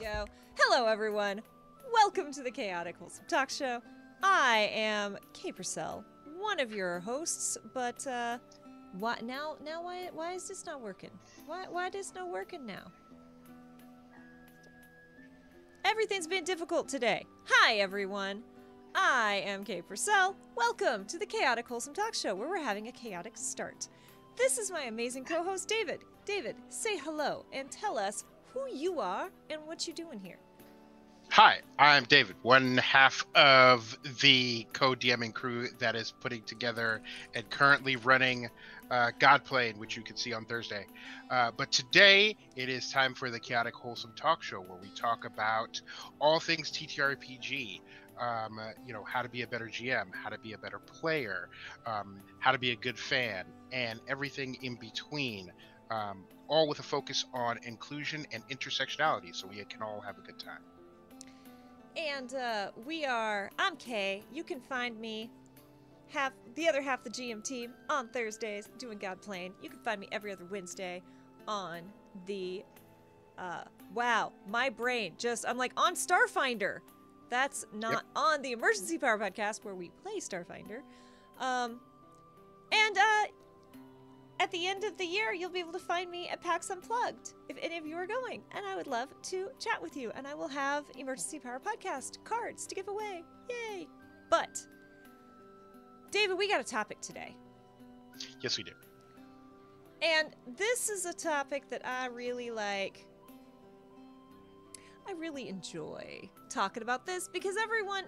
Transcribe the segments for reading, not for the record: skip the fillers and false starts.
go. Hello, everyone. Welcome to the Chaotic Wholesome Talk Show. I am Purcell, one of your hosts, but why is this not working? Why is this not working now? Everything's been difficult today. Hi, everyone. I am Purcell. Welcome to the Chaotic Wholesome Talk Show, where we're having a chaotic start. This is my amazing co-host, David. David, say hello and tell us who you are and what you're doing here. Hi, I'm David, one half of the co-DMing crew that is putting together and currently running Godplane, which you can see on Thursday. But today, it is time for the Chaotic Wholesome Talk Show, where we talk about all things TTRPG. How to be a better GM, how to be a better player, how to be a good fan, and everything in between. All with a focus on inclusion and intersectionality, so we can all have a good time. And I'm Kay. You can find me, the other half of the GM team, on Thursdays doing Godplane. You can find me every other Wednesday on the, wow, my brain I'm like on Starfinder. That's not on the Emergency Power Podcast where we play Starfinder. At the end of the year, you'll be able to find me at PAX Unplugged, if any of you are going. And I would love to chat with you. And I will have Emergency Power Podcast cards to give away. Yay! But, David, we got a topic today. Yes, we do. And this is a topic that I really like. I really enjoy talking about this because everyone,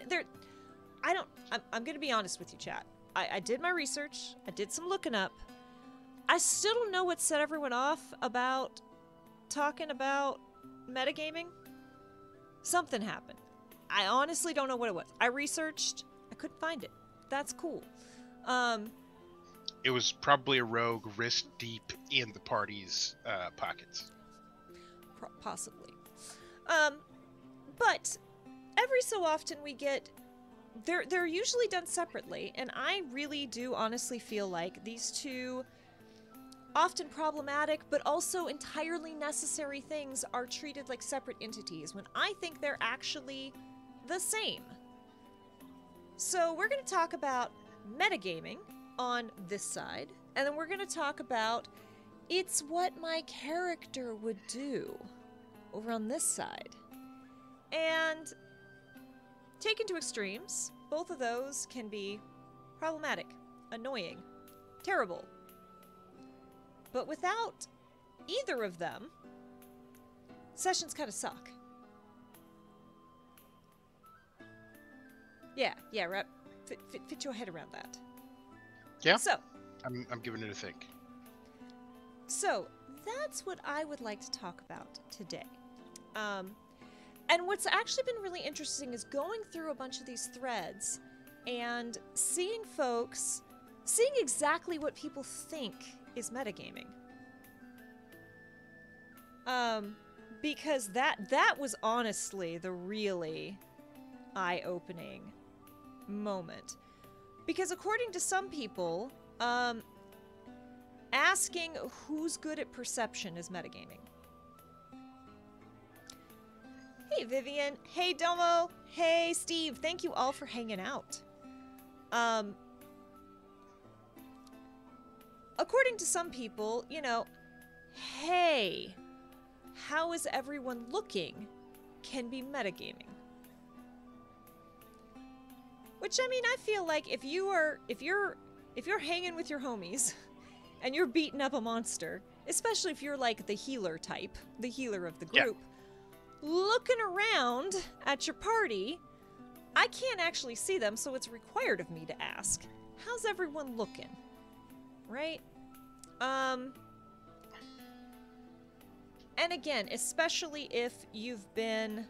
I'm going to be honest with you, chat. I did my research. I did some looking up. I still don't know what set everyone off about talking about metagaming. Something happened. I honestly don't know what it was. I researched. I couldn't find it. That's cool. It was probably a rogue wrist deep in the party's pockets. Possibly. But every so often we get... They're usually done separately, and I really do honestly feel like these two... often problematic, but also entirely necessary things are treated like separate entities when I think they're actually the same. So we're going to talk about metagaming on this side, and then we're going to talk about it's what my character would do over on this side. And taken to extremes, both of those can be problematic, annoying, terrible. But without either of them, sessions kind of suck. Yeah, right. Fit your head around that. Yeah. So, I'm giving it a think. So, that's what I would like to talk about today. And what's actually been really interesting is going through a bunch of these threads and seeing exactly what people think is metagaming. Because that was honestly the really eye-opening moment. Because according to some people, asking who's good at perception is metagaming. Hey Vivian, hey Domo, hey Steve, thank you all for hanging out. According to some people, hey, how is everyone looking can be metagaming. Which, I mean, I feel like if you're hanging with your homies and you're beating up a monster, especially if you're like the healer type, the healer of the group, looking around at your party, I can't actually see them, so it's required of me to ask, how's everyone looking? Right? And again, especially if you've been...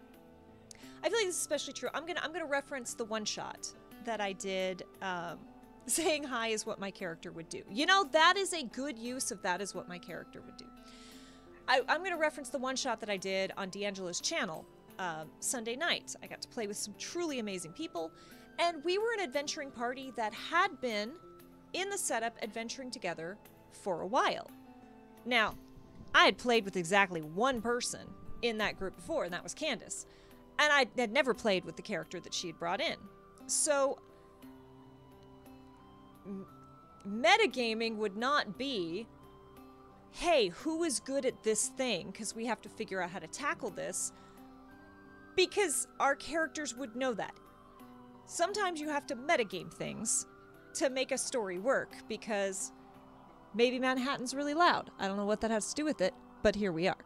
I feel like this is especially true. I'm gonna reference the one-shot that I did, saying hi is what my character would do. That is a good use of that is what my character would do. I'm gonna reference the one-shot that I did on D'Angelo's channel Sunday night. I got to play with some truly amazing people, and we were an adventuring party that had been in the setup adventuring together for a while. Now, I had played with exactly one person in that group before, and that was Candace. And I had never played with the character that she had brought in. So, metagaming would not be, hey, who is good at this thing? Because we have to figure out how to tackle this. Because our characters would know that. Sometimes you have to metagame things to make a story work, because maybe Manhattan's really loud. I don't know what that has to do with it, but here we are.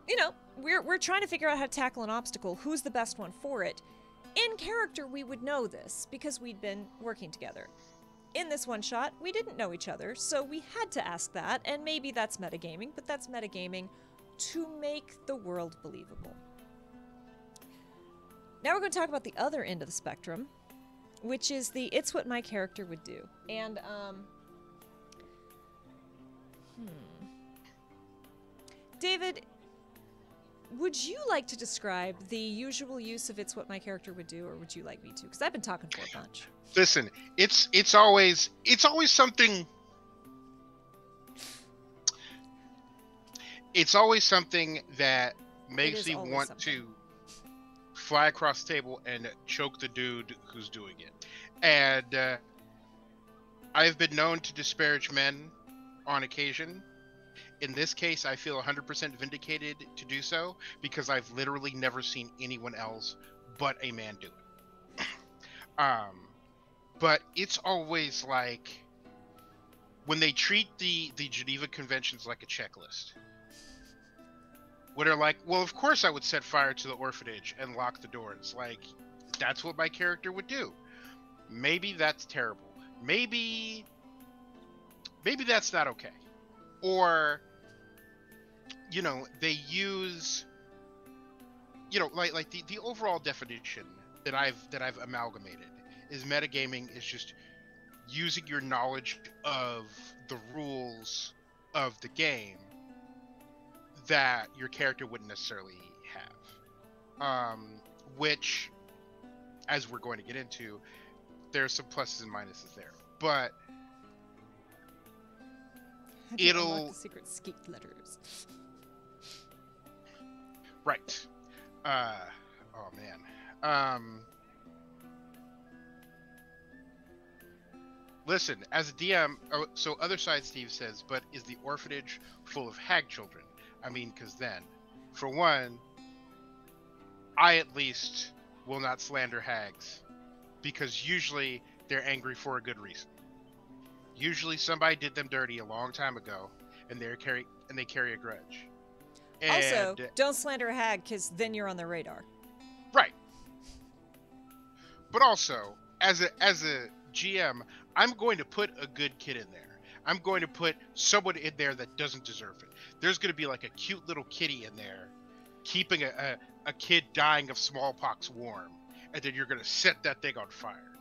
You know, we're trying to figure out how to tackle an obstacle. Who's the best one for it? In character, we would know this because we'd been working together. In this one shot, we didn't know each other, so we had to ask that, and maybe that's metagaming, but that's metagaming to make the world believable. Now we're going to talk about the other end of the spectrum, which is the it's what my character would do. And, David, would you like to describe the usual use of it's what my character would do, or would you like me to? Because I've been talking for a bunch. Listen, it's always something. It's always something that makes me want to fly across the table and choke the dude who's doing it. And I've been known to disparage men on occasion. In this case, I feel 100% vindicated to do so, because I've literally never seen anyone else but a man do it. But it's always like when they treat the Geneva Conventions like a checklist. Where they're like, well, of course I would set fire to the orphanage and lock the doors. Like, that's what my character would do. Maybe that's terrible. Maybe that's not okay. Or, you know, they use, you know, like the overall definition that I've amalgamated is metagaming is just using your knowledge of the rules of the game that your character wouldn't necessarily have. Which, as we're going to get into, there's some pluses and minuses there. But it'll unlock the secret skeet letters. Right. Oh man. Listen, as a DM, so other side Steve says, but is the orphanage full of hag children? I mean, because then, for one, I at least will not slander hags, because usually they're angry for a good reason. Usually somebody did them dirty a long time ago, and they carry a grudge. And also, don't slander a hag, because then you're on their radar. Right. But also, as a GM, I'm going to put a good kid in there. I'm going to put someone in there that doesn't deserve it. There's going to be like a cute little kitty in there, keeping a kid dying of smallpox warm, and then you're going to set that thing on fire.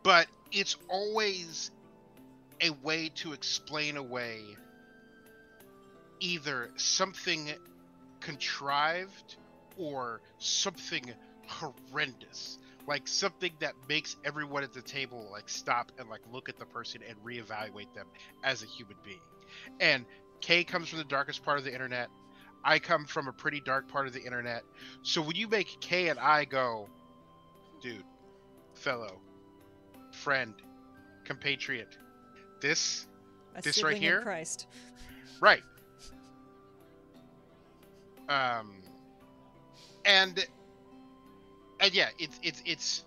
But it's always a way to explain away either something contrived or something horrendous, like something that makes everyone at the table like stop and like look at the person and reevaluate them as a human being. And Kay comes from the darkest part of the internet. I come from a pretty dark part of the internet. So when you make Kay and I go, dude, fellow, friend, compatriot, this right here, in Christ. right? And yeah, it's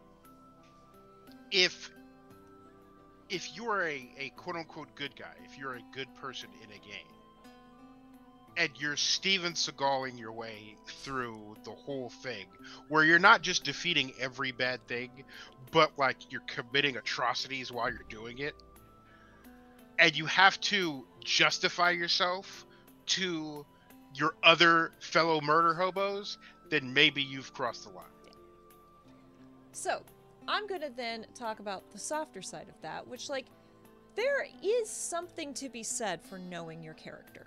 if you are a quote unquote good guy, if you're a good person in a game, and you're Steven Seagaling your way through the whole thing, where you're not just defeating every bad thing, but like you're committing atrocities while you're doing it, and you have to justify yourself to your other fellow murder hobos, then maybe you've crossed the line. So, I'm going to then talk about the softer side of that, which, like, there is something to be said for knowing your character.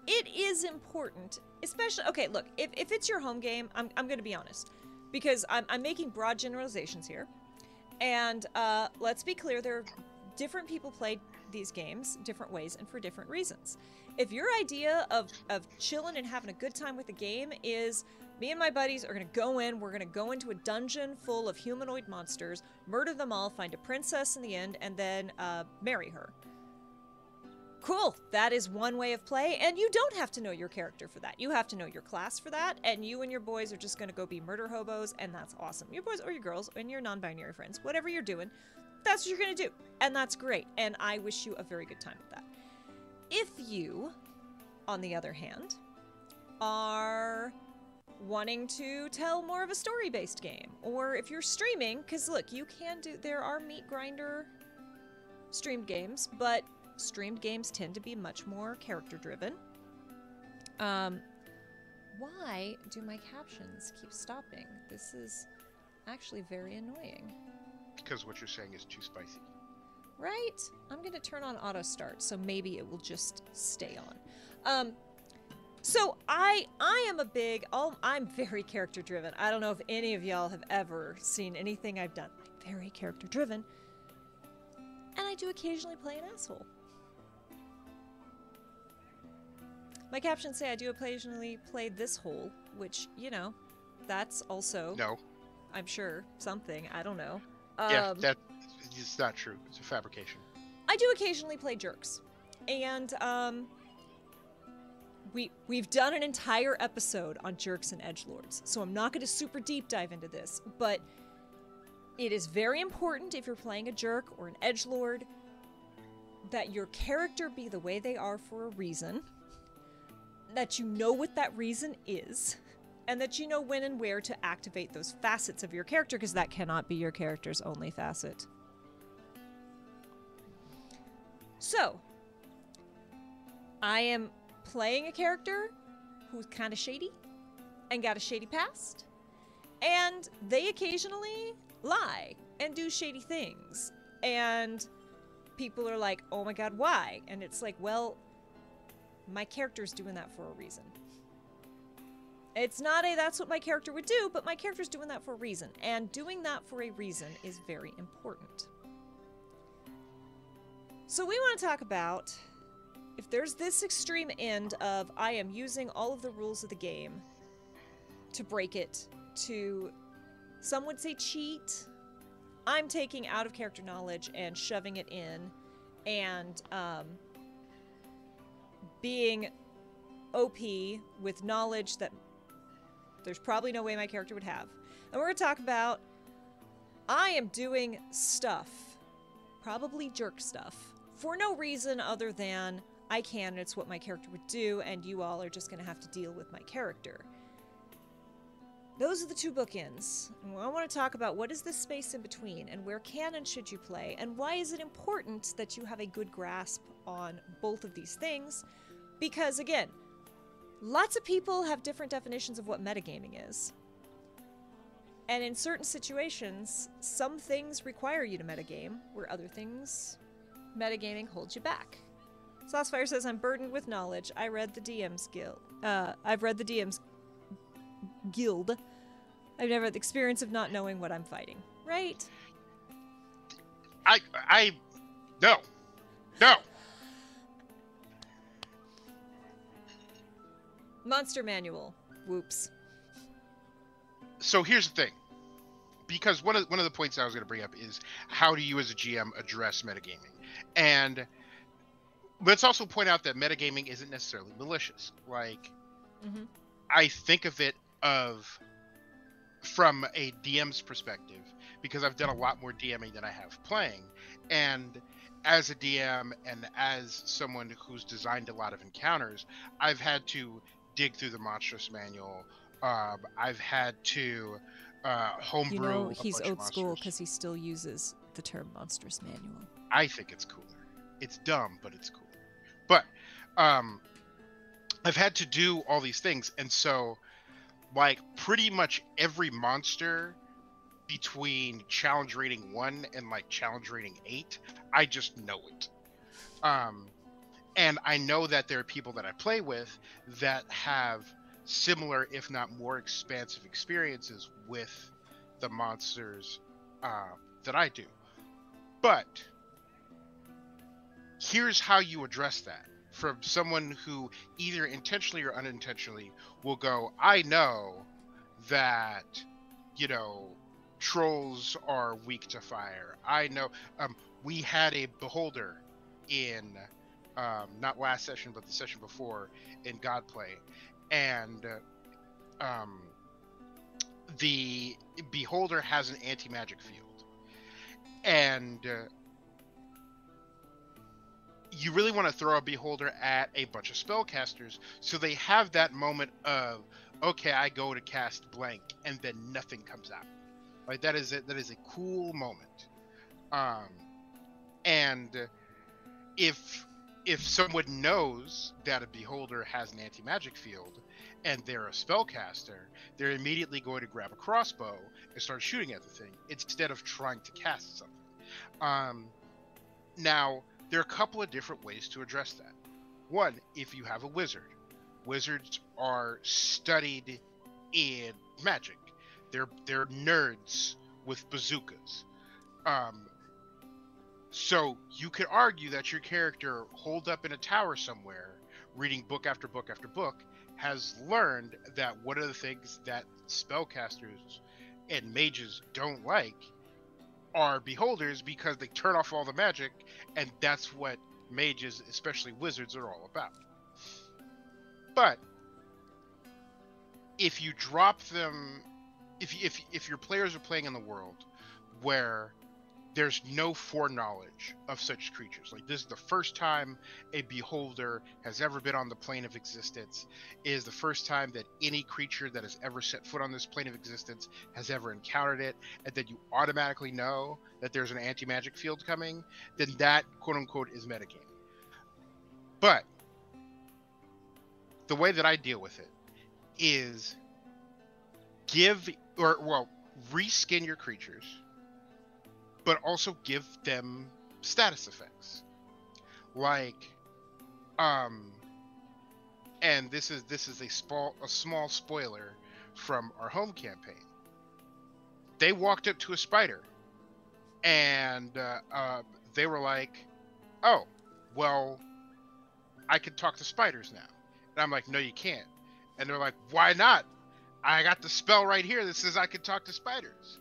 It is important, especially, okay, look, if it's your home game, I'm going to be honest, because I'm making broad generalizations here, and let's be clear, there are different people play these games different ways and for different reasons. If your idea of chilling and having a good time with the game is me and my buddies are going to go in, we're going to go into a dungeon full of humanoid monsters, murder them all, find a princess in the end, and then marry her. Cool, that is one way of play, and you don't have to know your character for that. You have to know your class for that, and you and your boys are just going to go be murder hobos, and that's awesome. Your boys or your girls and your non-binary friends, whatever you're doing, that's what you're going to do, and that's great, and I wish you a very good time with that. If you, on the other hand, are wanting to tell more of a story-based game, or if you're streaming, because look, you can do, there are meat grinder streamed games, but streamed games tend to be much more character-driven. Why do my captions keep stopping? This is actually very annoying. Because what you're saying is too spicy. Right? I'm going to turn on auto start, so maybe it will just stay on. So I am I'm very character driven. I don't know if any of y'all have ever seen anything I've done. I'm very character driven. And I do occasionally play an asshole. My captions say I do occasionally play this hole, which, you know, that's also... No. I'm sure, something. I don't know. Yeah, it's not true. It's a fabrication. I do occasionally play jerks. And, we've done an entire episode on jerks and edgelords, so I'm not going to super deep dive into this, but it is very important if you're playing a jerk or an edgelord that your character be the way they are for a reason, that you know what that reason is, and that you know when and where to activate those facets of your character, because that cannot be your character's only facet. So, I am playing a character who's kind of shady and got a shady past, and they occasionally lie and do shady things, and people are like, oh my god, why? And it's like, well, my character's doing that for a reason. It's not a that's what my character would do, but my character's doing that for a reason, and doing that for a reason is very important. So we want to talk about if there's this extreme end of I am using all of the rules of the game to break it, to, some would say cheat, I'm taking out of character knowledge and shoving it in, and being OP with knowledge that there's probably no way my character would have. And we're going to talk about I am doing stuff, probably jerk stuff, for no reason other than I can, and it's what my character would do, and you all are just going to have to deal with my character. Those are the two bookends. And I want to talk about what is this space in between, and where can and should you play, and why is it important that you have a good grasp on both of these things? Because, again, lots of people have different definitions of what metagaming is. And in certain situations, some things require you to metagame, where other things, metagaming holds you back. Saucefire says, I'm burdened with knowledge. I've read the DM's Guild. I've never had the experience of not knowing what I'm fighting. Right? No. Monster manual. Whoops. So here's the thing. Because one of the points I was going to bring up is how do you as a GM address metagaming? And let's also point out that metagaming isn't necessarily malicious. Like, I think of it from a DM's perspective, because I've done a lot more DMing than I have playing. And as a DM and as someone who's designed a lot of encounters, I've had to dig through the monstrous manual. I've had to homebrew. You know, he's old school because he still uses the term monstrous manual. I think it's cooler. It's dumb, but it's cooler. But I've had to do all these things, and so like pretty much every monster between challenge rating 1 and like challenge rating 8, I just know it. And I know that there are people that I play with that have similar, if not more expansive experiences with the monsters that I do. But here's how you address that from someone who either intentionally or unintentionally will go, I know that, you know, trolls are weak to fire. I know. We had a beholder in not last session but the session before in Godplay, and the beholder has an anti-magic field, and you really want to throw a beholder at a bunch of spellcasters so they have that moment of, okay, I go to cast blank and then nothing comes out. Like that is a cool moment. And if someone knows that a beholder has an anti-magic field and they're a spellcaster, they're immediately going to grab a crossbow and start shooting at the thing instead of trying to cast something. Now, there are a couple of different ways to address that. One, if you have a wizard. Wizards are studied in magic. They're nerds with bazookas. So you could argue that your character, holed up in a tower somewhere, reading book after book after book, has learned that one of the things that spellcasters and mages don't like are beholders, because they turn off all the magic, and that's what mages, especially wizards, are all about. But if you drop them, if your players are playing in the world where there's no foreknowledge of such creatures, like this is the first time a beholder has ever been on the plane of existence, is the first time that any creature that has ever set foot on this plane of existence has ever encountered it, and that you automatically know that there's an anti-magic field coming, then that quote-unquote is metagaming. But the way that I deal with it is reskin your creatures, but also give them status effects. Like, and this is a small spoiler from our home campaign. They walked up to a spider, and they were like, "Oh, well, I can talk to spiders now." And I'm like, "No, you can't." And they're like, "Why not? I got the spell right here that says I can talk to spiders."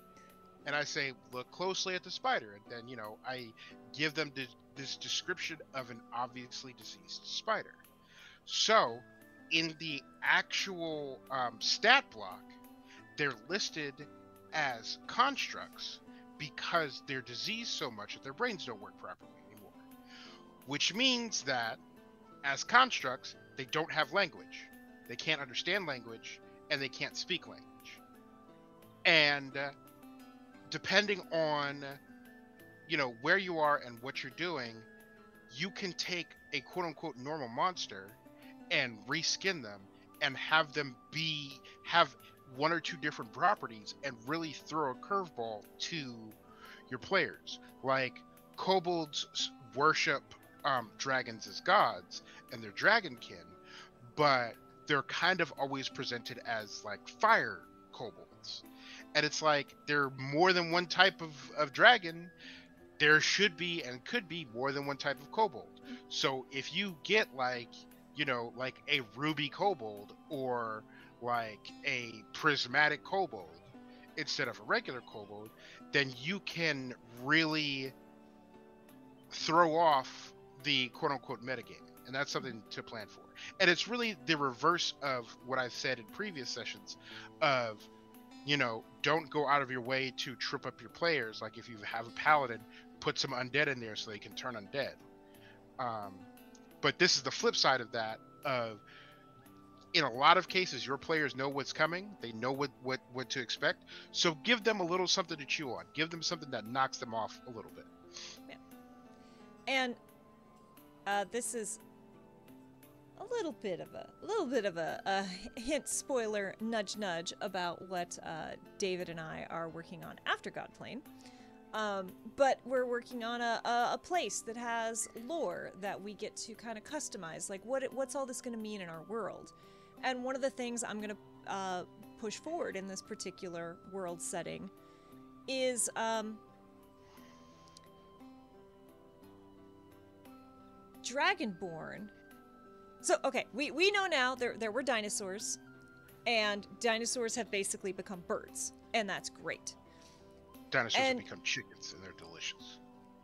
And I say, look closely at the spider. And then, you know, I give them this description of an obviously deceased spider. So in the actual stat block, they're listed as constructs because they're diseased so much that their brains don't work properly anymore. Which means that as constructs, they don't have language. They can't understand language, and they can't speak language. And depending on, you know, where you are and what you're doing, you can take a quote-unquote normal monster and reskin them and have them have one or two different properties and really throw a curveball to your players. Like, kobolds worship dragons as gods, and they're dragonkin, but they're kind of always presented as like fire kobolds. And it's like, there are more than one type of dragon. There should be and could be more than one type of kobold. So if you get like, you know, like a ruby kobold or like a prismatic kobold instead of a regular kobold, then you can really throw off the quote-unquote metagame. And that's something to plan for. And it's really the reverse of what I've said in previous sessions of, you know, don't go out of your way to trip up your players. Like if you have a paladin, put some undead in there so they can turn undead. But this is the flip side of that. In a lot of cases, your players know what's coming. They know what to expect. So give them a little something to chew on. Give them something that knocks them off a little bit. Yeah. And this is a little bit of a hint, spoiler, nudge nudge about what David and I are working on after Godplane. But we're working on a place that has lore that we get to kind of customize. Like what's all this going to mean in our world? And one of the things I'm going to push forward in this particular world setting is Dragonborn. So, okay, we know now there were dinosaurs, and dinosaurs have basically become birds, and that's great. Dinosaurs have become chickens, and they're delicious.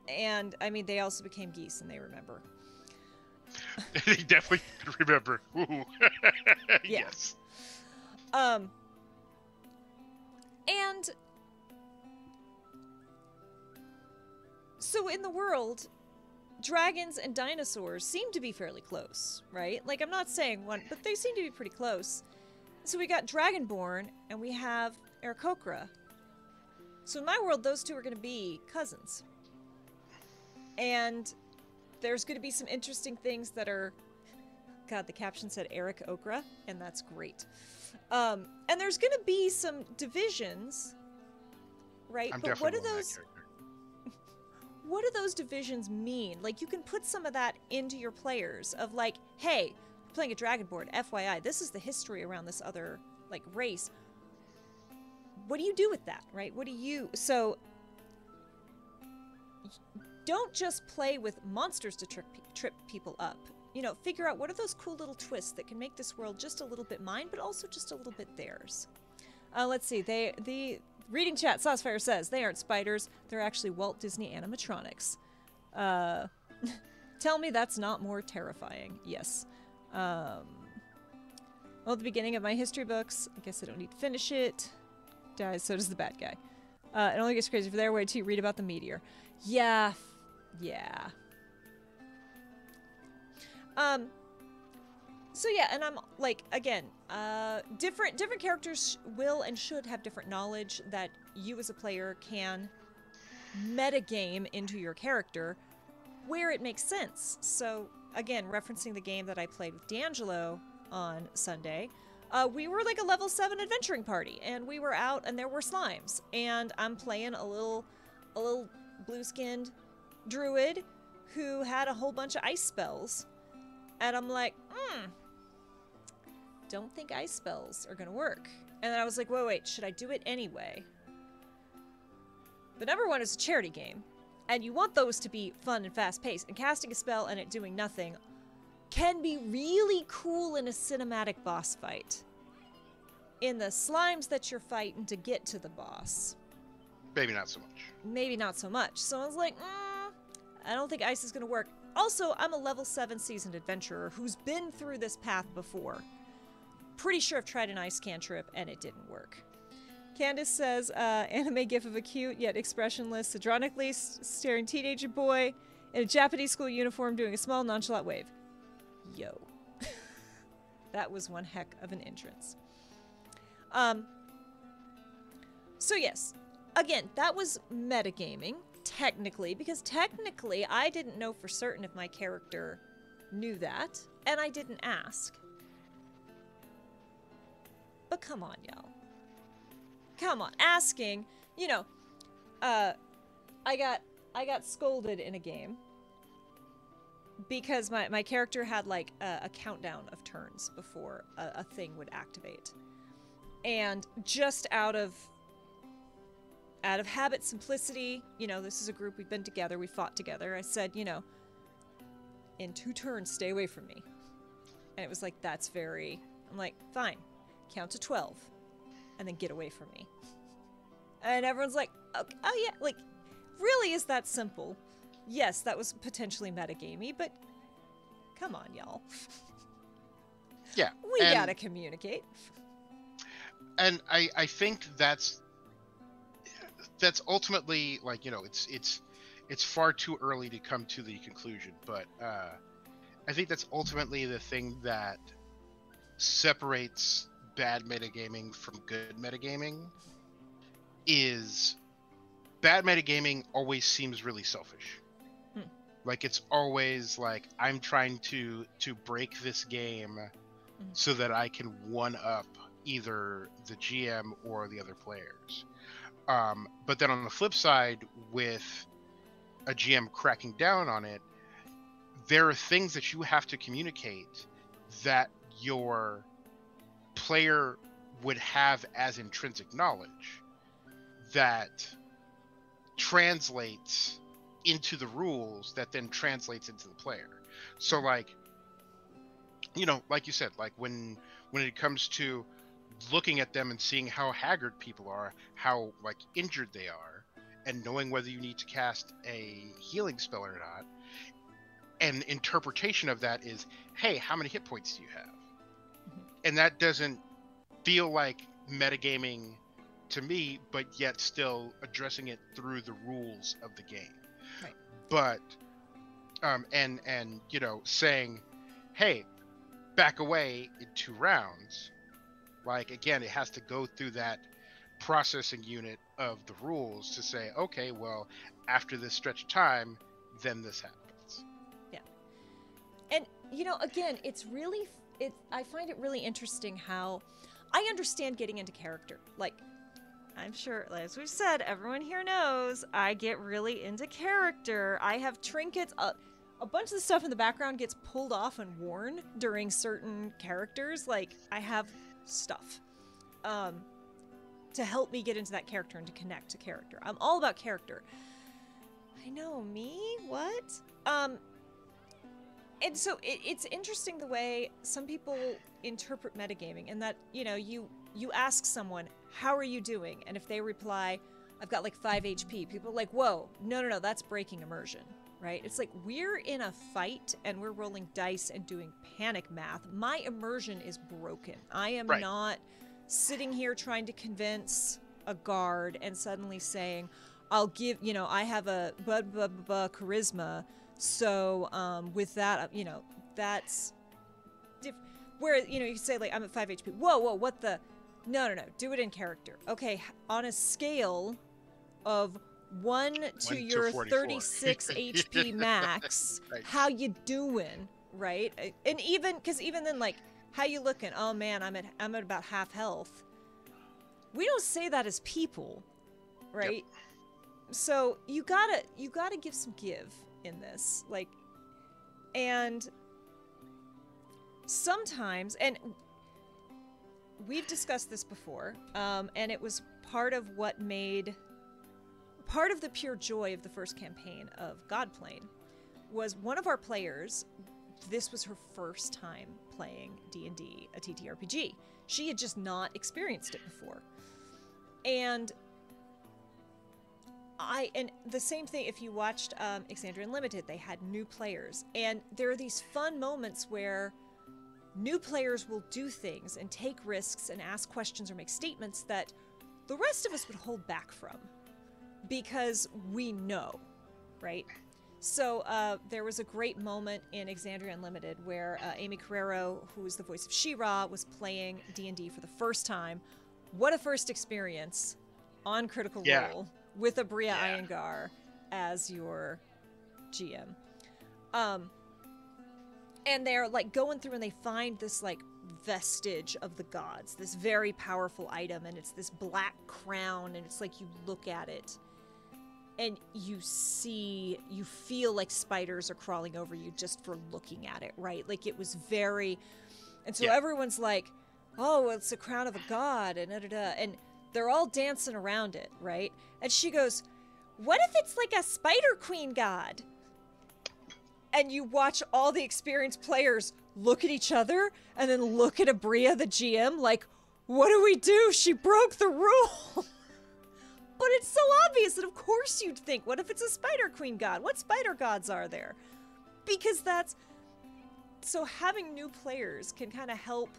And, I mean, they also became geese, and they remember. They definitely remember. Ooh. Yeah. Yes. And so in the world, dragons and dinosaurs seem to be fairly close, right? Like, I'm not saying one, but they seem to be pretty close. So we got Dragonborn, and we have Aarakocra. So in my world, those two are going to be cousins. And there's going to be some interesting things that are... God, the caption said Eric Okra, and that's great. And there's going to be some divisions, right? But what are those... What do those divisions mean? Like, you can put some of that into your players of like, hey, you're playing a Dragonborn, FYI, this is the history around this other, like, race. What do you do with that, right? What do you... So, don't just play with monsters to trip people up. You know, figure out what are those cool little twists that can make this world just a little bit mine, but also just a little bit theirs. Let's see. The reading chat, Saucefire says, they aren't spiders. They're actually Walt Disney animatronics. Tell me that's not more terrifying. Yes. Well, at the beginning of my history books, I guess I don't need to finish it. Dies, so does the bad guy. It only gets crazy for their way to read about the meteor. Yeah. Yeah. So yeah, and I'm like, again, different characters will and should have different knowledge that you as a player can metagame into your character where it makes sense. So again, referencing the game that I played with D'Angelo on Sunday, we were like a level 7 adventuring party, and we were out and there were slimes, and I'm playing a little blue-skinned druid who had a whole bunch of ice spells. And I'm like, don't think ice spells are gonna work. And then I was like, wait, should I do it anyway? But number one, it's a charity game, and you want those to be fun and fast-paced, and casting a spell and it doing nothing can be really cool in a cinematic boss fight. In the slimes that you're fighting to get to the boss. Maybe not so much. Maybe not so much. So I was like, I don't think ice is gonna work. Also, I'm a level 7 seasoned adventurer who's been through this path before. Pretty sure I've tried an ice cantrip and it didn't work. Candace says, anime gif of a cute yet expressionless, ironically staring teenager boy in a Japanese school uniform doing a small nonchalant wave. Yo. That was one heck of an entrance. So yes, again, that was metagaming. Technically, because technically I didn't know for certain if my character knew that, and I didn't ask. But come on, y'all. Come on, asking, you know, I got scolded in a game because my character had like a countdown of turns before a thing would activate. And just out of habit, simplicity, you know, this is a group, we've been together, we fought together. I said, you know, in 2 turns, stay away from me. And it was like, that's very... I'm like, fine, count to 12, and then get away from me. And everyone's like, okay, oh yeah, like, really is that simple? Yes, that was potentially metagamey, but come on, y'all. Yeah. We gotta communicate. And I think that's ultimately, like, you know, it's far too early to come to the conclusion, but I think that's ultimately the thing that separates bad metagaming from good metagaming. Is bad metagaming always seems really selfish. Like, it's always like, I'm trying to break this game so that I can one up either the GM or the other players. But then on the flip side, with a GM cracking down on it, there are things that you have to communicate that your player would have as intrinsic knowledge that translates into the rules that then translates into the player. So like, you know, like you said, like when it comes to looking at them and seeing how haggard people are, how like injured they are, and knowing whether you need to cast a healing spell or not, and interpretation of that is, hey, how many hit points do you have? And that doesn't feel like metagaming to me, but yet still addressing it through the rules of the game. Right. But and you know, saying, hey, back away in 2 rounds. Like, again, it has to go through that processing unit of the rules to say, okay, well, after this stretch of time, then this happens. Yeah. And, you know, again, I find it really interesting how I understand getting into character. Like, I'm sure, as we've said, everyone here knows I get really into character. I have trinkets. A bunch of the stuff in the background gets pulled off and worn during certain characters. Like, I have stuff to help me get into that character and to connect to character. I'm all about character. I know, me? What? And so it's interesting the way some people interpret metagaming, and that, you know, you ask someone, how are you doing? And if they reply, I've got like 5 HP, people are like, whoa, no, that's breaking immersion. Right? It's like, we're in a fight and we're rolling dice and doing panic math. My immersion is broken. I am not sitting here trying to convince a guard and suddenly saying, I'll give, you know, I have a charisma. So with that, you know, that's where, you know, you say like, I'm at 5 HP. Whoa, what the? No. Do it in character. Okay. On a scale of 1 to your 36 HP max, right. How you doing, right? And even then, like, how you looking? Oh man, I'm at about half health. We don't say that as people, right? Yep. So you gotta give some give in this, like, and sometimes, and we've discussed this before, and it was part of the pure joy of the first campaign of Godplane was one of our players, this was her first time playing D&D, a TTRPG. She had just not experienced it before. And the same thing, if you watched Exandria Unlimited, they had new players. And there are these fun moments where new players will do things and take risks and ask questions or make statements that the rest of us would hold back from. Because we know, right? So there was a great moment in Exandria Unlimited where Amy Carrero, who is the voice of She-Ra, was playing D&D for the first time. What a first experience on Critical Role with Abria Iyengar as your GM. And they're like going through and they find this like vestige of the gods, this very powerful item, and it's this black crown, and it's like you look at it and you feel like spiders are crawling over you just for looking at it, right? Like it was very, and so everyone's like, oh, it's the crown of a god, and and they're all dancing around it, right? And she goes, what if it's like a spider queen god? And you watch all the experienced players look at each other and then look at Abria, the GM, like, what do we do? She broke the rule. But it's so obvious that of course you'd think, what if it's a spider queen god? What spider gods are there? Because that's... So having new players can kind of help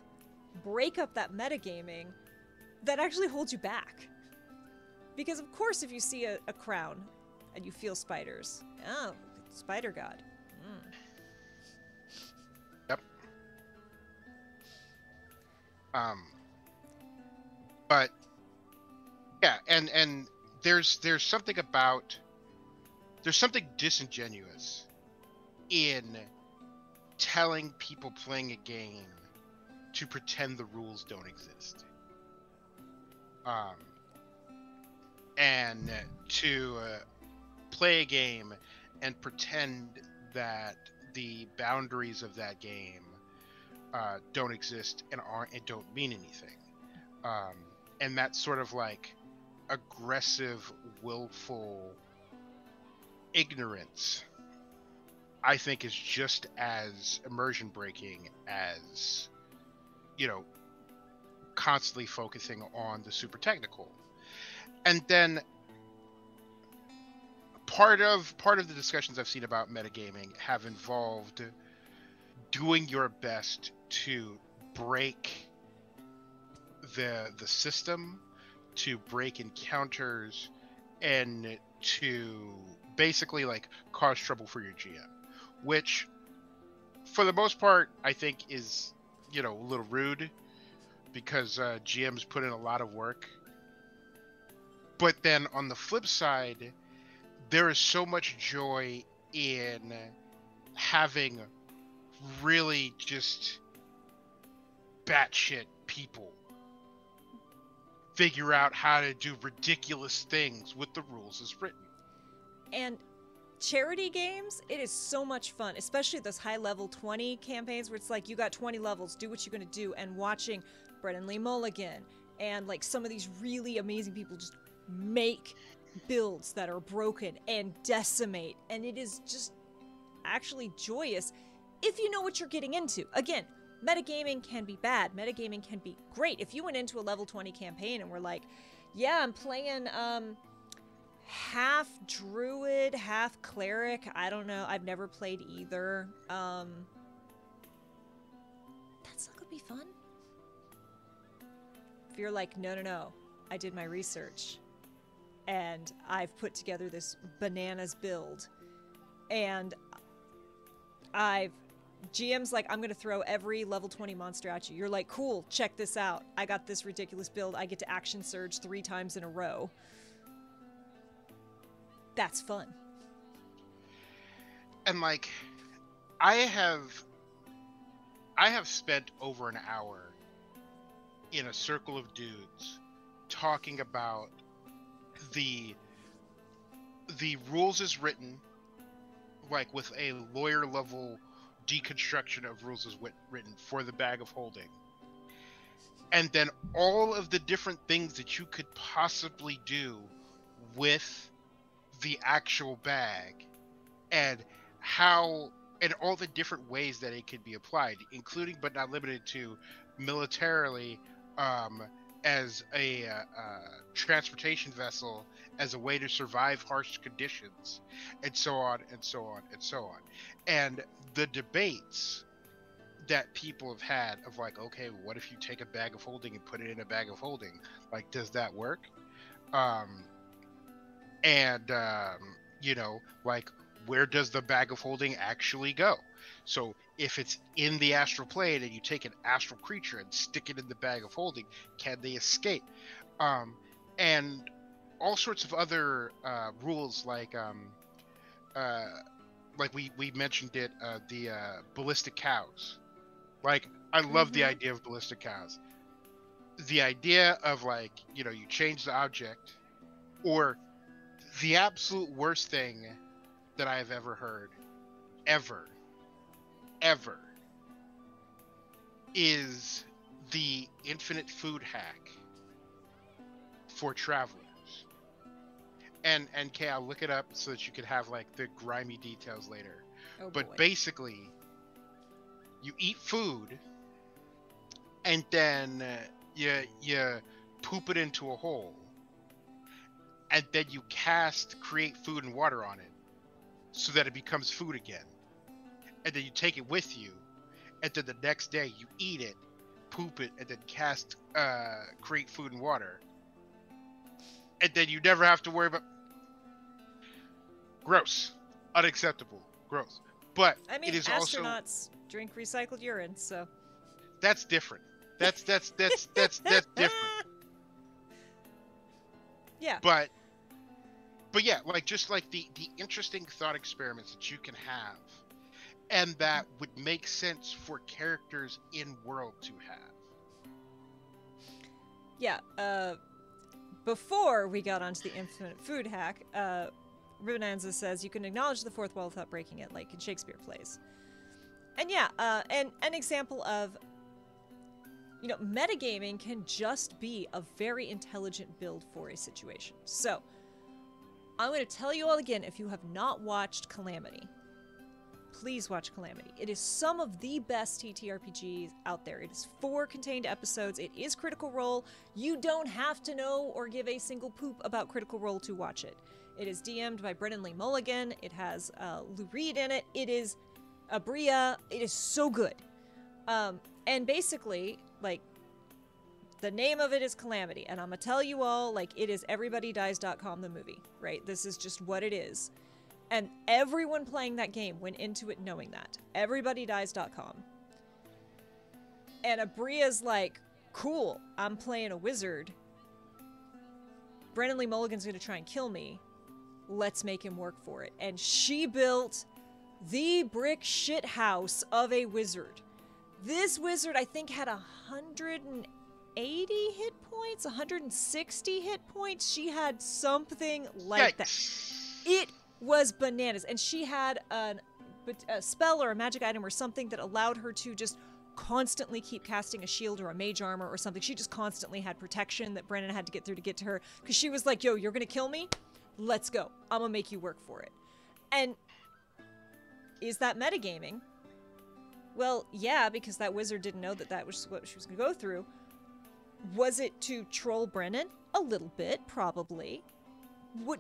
break up that metagaming that actually holds you back. Because of course if you see a crown and you feel spiders, oh, spider god. Yep. But yeah, and there's something disingenuous in telling people playing a game to pretend the rules don't exist. And to play a game and pretend that the boundaries of that game don't exist and don't mean anything. And that sort of like aggressive, willful ignorance I think is just as immersion breaking as, you know, constantly focusing on the super technical. And then part of the discussions I've seen about metagaming have involved doing your best to break the system, to break encounters, and to basically like cause trouble for your GM, which for the most part I think is, you know, a little rude, because GMs put in a lot of work. But then on the flip side, there is so much joy in having really just batshit people figure out how to do ridiculous things with the rules as written. And charity games, it is so much fun, especially those high level 20 campaigns where it's like you got 20 levels, do what you're gonna do, and watching Brennan Lee Mulligan and like some of these really amazing people just make builds that are broken and decimate, and it is just actually joyous if you know what you're getting into. Again, metagaming can be bad, metagaming can be great. If you went into a level 20 campaign and were like, yeah, I'm playing half druid, half cleric, I don't know, I've never played either, that still could be fun. If you're like, no, I did my research and I've put together this bananas build, and GM's like, I'm gonna throw every level 20 monster at you. You're like, cool, check this out. I got this ridiculous build. I get to action surge 3 times in a row. That's fun. And like, I have spent over an hour in a circle of dudes talking about the rules as written, like with a lawyer level deconstruction of rules as written for the bag of holding, and then all of the different things that you could possibly do with the actual bag, and how, and all the different ways that it could be applied, including but not limited to militarily, as a transportation vessel, as a way to survive harsh conditions, and so on and so on and so on. And the debates that people have had of like, okay, what if you take a bag of holding and put it in a bag of holding? Like, does that work? You know, like, where does the bag of holding actually go? So if it's in the astral plane and you take an astral creature and stick it in the bag of holding, can they escape? And all sorts of other rules, like we mentioned it, the ballistic cows. Like, I love the idea of ballistic cows. The idea of, like, you know, you change the object, or the absolute worst thing that I have ever heard, ever, is the infinite food hack for travelers. And Kay, I'll look it up so that you could have like the grimy details later. Oh, but boy. Basically, you eat food, and then you poop it into a hole, and then you create food and water on it, so that it becomes food again. And then you take it with you, and then the next day you eat it, poop it, and then create food and water. And then you never have to worry about... Gross. Unacceptable. Gross. But I mean, it is astronauts also... drink recycled urine, so... That's different. That's different. Yeah. But yeah, like, just like the interesting thought experiments that you can have, and that would make sense for characters in world to have. Yeah, before we got onto the infinite food hack, Rubinanza says you can acknowledge the fourth wall without breaking it, like in Shakespeare plays. And yeah, and an example of, you know, metagaming can just be a very intelligent build for a situation. So, I'm going to tell you all again, if you have not watched Calamity, please watch Calamity. It is some of the best TTRPGs out there. It is 4 contained episodes. It is Critical Role. You don't have to know or give a single poop about Critical Role to watch it. It is DM'd by Brennan Lee Mulligan. It has Lou Reed in it. It is Abria. It is so good. And basically, like, the name of it is Calamity. And I'm going to tell you all, like, it is everybodydies.com the movie, right? This is just what it is. And everyone playing that game went into it knowing that. Everybodydies.com. And Abria's like, cool, I'm playing a wizard. Brennan Lee Mulligan's going to try and kill me. Let's make him work for it. And she built the brick shit house of a wizard. This wizard, I think, had 180 hit points, 160 hit points. She had something like that. It was bananas. And she had a spell or a magic item or something that allowed her to just constantly keep casting a shield or a mage armor or something. She just constantly had protection that Brennan had to get through to get to her. Because she was like, yo, you're going to kill me? Let's go. I'm going to make you work for it. And is that metagaming? Well, yeah, because that wizard didn't know that that was what she was going to go through. Was it to troll Brennan? A little bit, probably.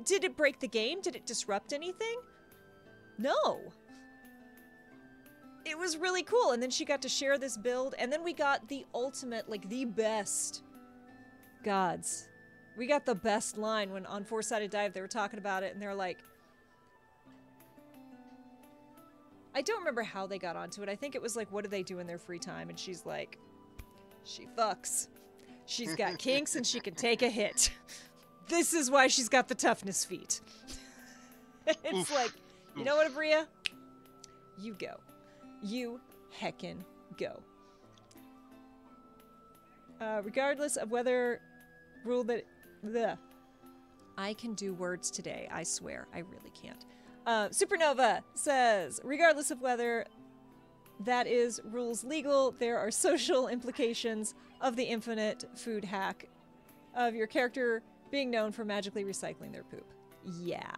Did it break the game? Did it disrupt anything? No. It was really cool. And then she got to share this build. And then we got the ultimate, like the best gods. We got the best line when on Four-Sided Dive they were talking about it. And they're like, I don't remember how they got onto it. I think it was like, what do they do in their free time? And she's like, she fucks. She's got kinks and she can take a hit. This is why she's got the toughness feat. It's Oof. Like, you Oof. Know what, Abria? You go. You heckin' go. Regardless of whether rule that... Bleh. I can do words today, I swear. I really can't. Supernova says, regardless of whether that is rules legal, there are social implications of the infinite food hack of your character being known for magically recycling their poop. Yeah.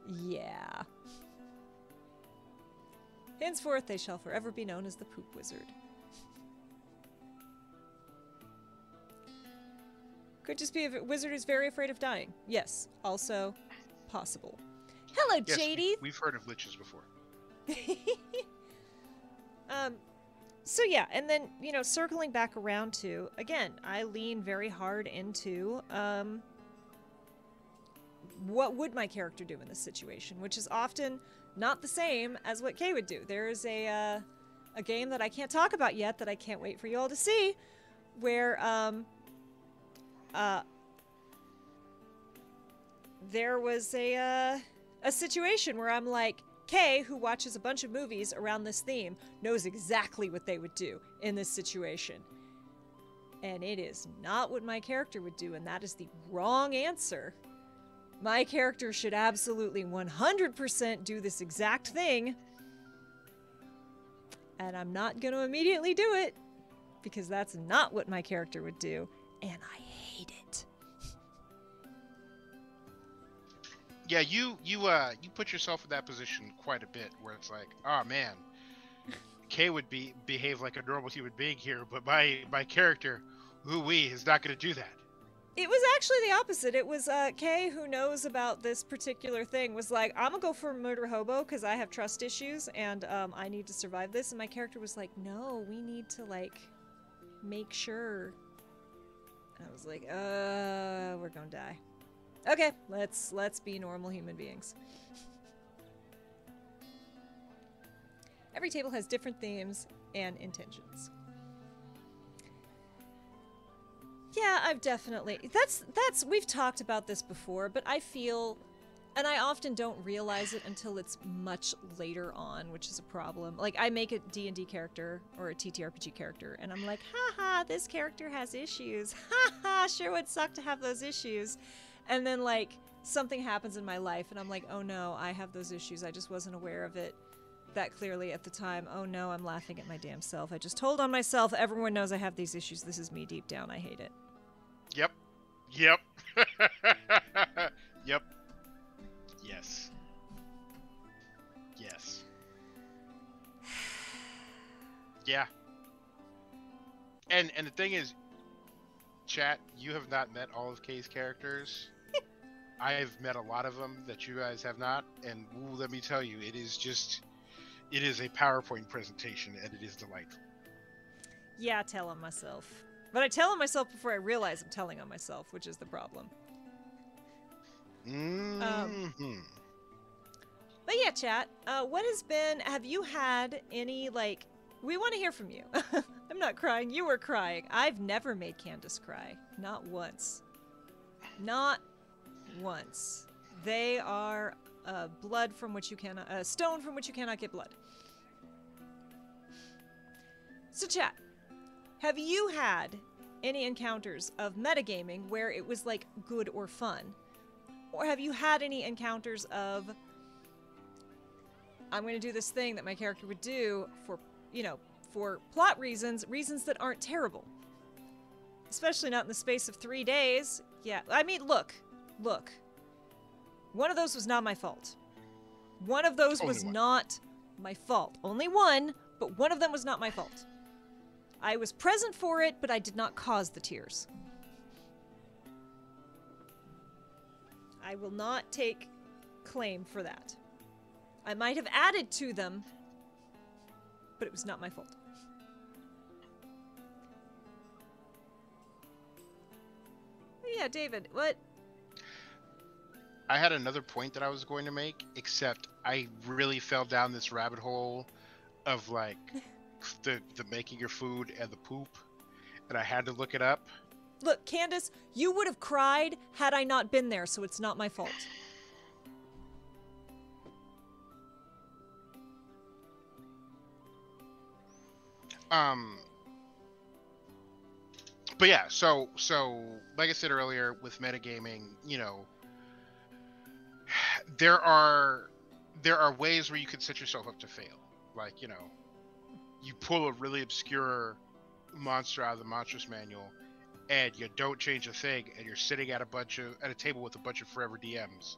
Yeah. Henceforth, they shall forever be known as the Poop Wizard. Could just be a wizard who's very afraid of dying. Yes, also possible. Hello, yes, JD. We've heard of liches before. So yeah, and then, you know, circling back around to, again, I lean very hard into, what would my character do in this situation, which is often not the same as what Kay would do. There is a game that I can't talk about yet that I can't wait for you all to see, where, there was a situation where I'm like, Kay, who watches a bunch of movies around this theme, knows exactly what they would do in this situation. And it is not what my character would do, and that is the wrong answer. My character should absolutely 100% do this exact thing. And I'm not going to immediately do it, because that's not what my character would do, and I hate it. Yeah, you put yourself in that position quite a bit, where it's like, oh man, Kay would behave like a normal human being here, but my character, ooh-wee, is not going to do that. It was actually the opposite. It was Kay, who knows about this particular thing, was like, I'm gonna go for murder hobo because I have trust issues and I need to survive this. And my character was like, no, we need to like make sure. And I was like, we're gonna die. Okay, let's be normal human beings. Every table has different themes and intentions. Yeah, I've definitely... We've talked about this before, but I feel... And I often don't realize it until it's much later on, which is a problem. Like, I make a D&D character, or a TTRPG character, and I'm like, haha, this character has issues. Haha, sure would suck to have those issues. And then, like, something happens in my life, and I'm like, oh no, I have those issues. I just wasn't aware of it that clearly at the time. Oh no, I'm laughing at my damn self. I just told on myself. Everyone knows I have these issues. This is me deep down. I hate it. Yep. Yep. Yep. Yes. Yes. Yeah. And the thing is, chat, you have not met all of Kay's characters. I have met a lot of them that you guys have not, and ooh, let me tell you, it is a PowerPoint presentation, and it is delightful. Yeah, I tell on myself. But I tell on myself before I realize I'm telling on myself, which is the problem. Mm-hmm. But yeah, chat, have you had any, like, we want to hear from you. I'm not crying, you were crying. I've never made Candace cry. Not once. Not once. They are blood from which you cannot, stone from which you cannot get blood. So chat, have you had any encounters of metagaming where it was like good or fun? Or have you had any encounters of, I'm going to do this thing that my character would do for, you know, for plot reasons that aren't terrible? Especially not in the space of 3 days. Yeah, I mean, look. One of those was not my fault. One of those was not my fault. Only one, but one of them was not my fault. I was present for it, but I did not cause the tears. I will not take claim for that. I might have added to them, but it was not my fault. Yeah, David, what? I had another point that I was going to make, except I really fell down this rabbit hole of like the making your food and the poop, and I had to look it up. Look, Candace, you would have cried had I not been there, so it's not my fault. But yeah, so like I said earlier, with metagaming, you know, there are ways where you could set yourself up to fail. Like, you know, you pull a really obscure monster out of the monstrous manual, and you don't change a thing, and you're sitting at a table with a bunch of forever DMs.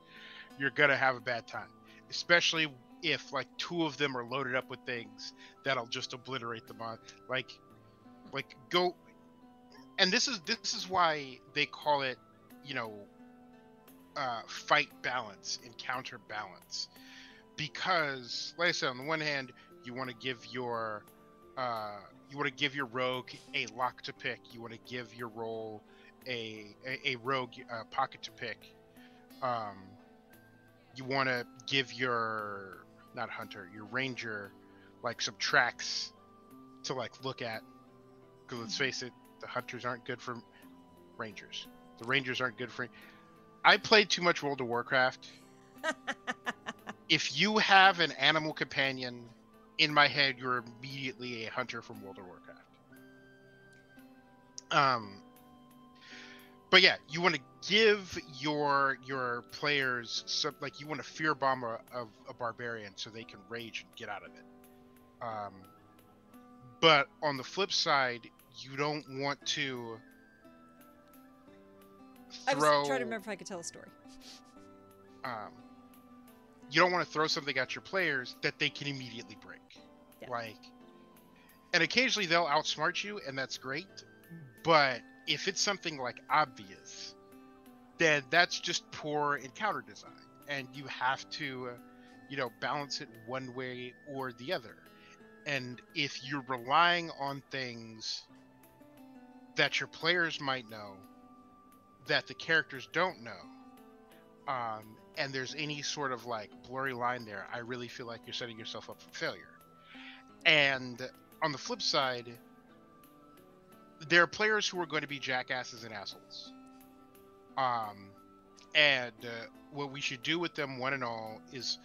You're gonna have a bad time, especially if like 2 of them are loaded up with things that'll just obliterate the mon. Like go. And this is why they call it, you know, fight balance and counter balance, because like I said, on the one hand, you want to give your rogue a lock to pick. You want to give your role a rogue pocket to pick. You want to give your your ranger like some tracks to like look at, because let's face it, the hunters aren't good for rangers. The rangers aren't good for. I played too much World of Warcraft. If you have an animal companion, in my head, you're immediately a hunter from World of Warcraft. But yeah, you want to give your players some, like, you want to fear bomb a barbarian so they can rage and get out of it. But on the flip side, you don't want to I was trying to remember if I could tell a story. You don't want to throw something at your players that they can immediately break. Yeah. Like, and occasionally they'll outsmart you, and that's great. But if it's something like obvious, then that's just poor encounter design, and you have to, you know, balance it one way or the other. And if you're relying on things that your players might know, that the characters don't know, and there's any sort of like blurry line there, I really feel like you're setting yourself up for failure. And on the flip side, there are players who are going to be jackasses and assholes. And what we should do with them, one and all, is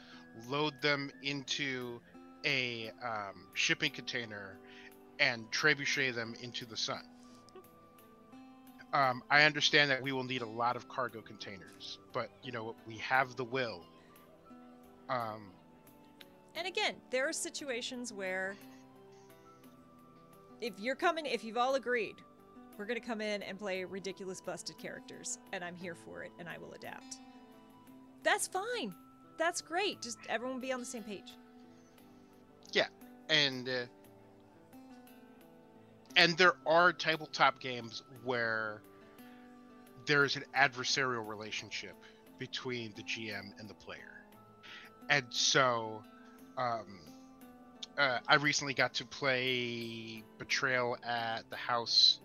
load them into a shipping container and trebuchet them into the sun. I understand that we will need a lot of cargo containers, but you know, we have the will. And again, there are situations where if you've all agreed, we're going to come in and play ridiculous busted characters, and I'm here for it, and I will adapt. That's fine. That's great. Just everyone be on the same page. Yeah, and And there are tabletop games where there's an adversarial relationship between the GM and the player. And so I recently got to play Betrayal at the House.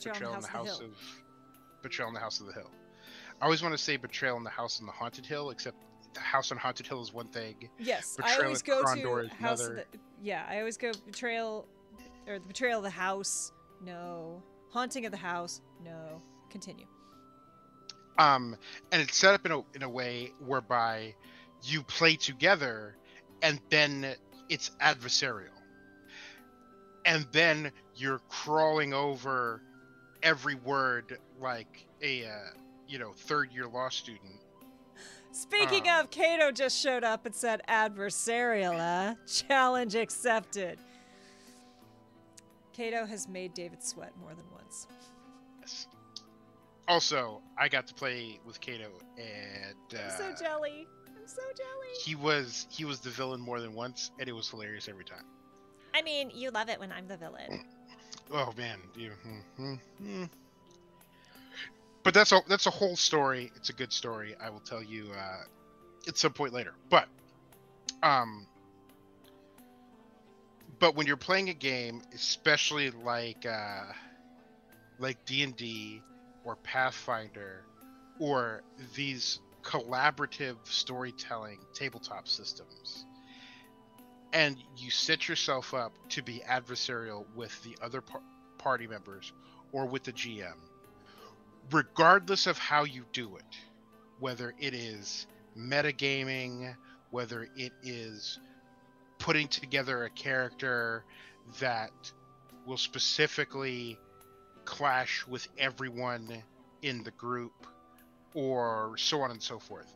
Betrayal in the House of Betrayal in the House of the Hill. I always want to say Betrayal in the House on the Haunted Hill, except the House on Haunted Hill is one thing. Yes, Betrayal I always go Krondor to is House another. of the... Yeah, I always go Betrayal... Or the Betrayal of the House. No. Haunting of the House. No. Continue. And it's set up in a way whereby you play together, and then it's adversarial. And then you're crawling over every word like a third-year law student. Speaking of, Kato just showed up and said adversarial, challenge accepted. Kato has made David sweat more than once. Yes. Also, I got to play with Kato, and I'm so jelly. I'm so jelly. He was the villain more than once, and it was hilarious every time. I mean, you love it when I'm the villain. Oh man, But that's a whole story. It's a good story. I will tell you at some point later. But when you're playing a game, especially like D&D or Pathfinder or these collaborative storytelling tabletop systems, and you set yourself up to be adversarial with the other party members or with the GM, regardless of how you do it, whether it is metagaming, whether it is putting together a character that will specifically clash with everyone in the group, or so on and so forth,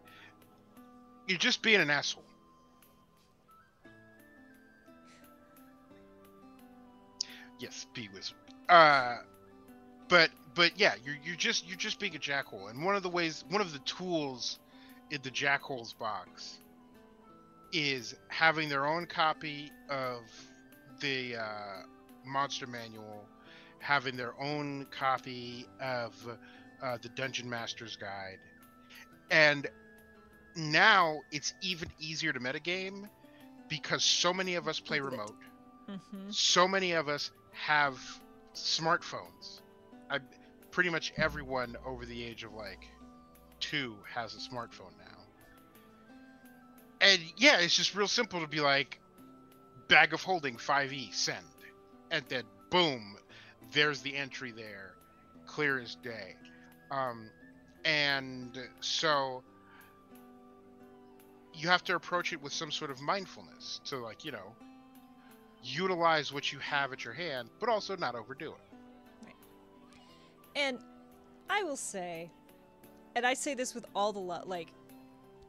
you're just being an asshole. Yes, B-Wizard. But yeah, you're just being a jackhole. And one of the tools in the jackhole's box is having their own copy of the monster manual, having their own copy of the Dungeon Master's Guide. And now it's even easier to metagame because so many of us play remote. Mm-hmm. So many of us have smartphones. Pretty much everyone over the age of 2 has a smartphone now. And yeah, it's just real simple to be like, bag of holding 5e, send. And then boom, there's the entry there, clear as day. And so you have to approach it with some sort of mindfulness to utilize what you have at your hand, but also not overdo it. Right. And I will say, and I say this with all the love,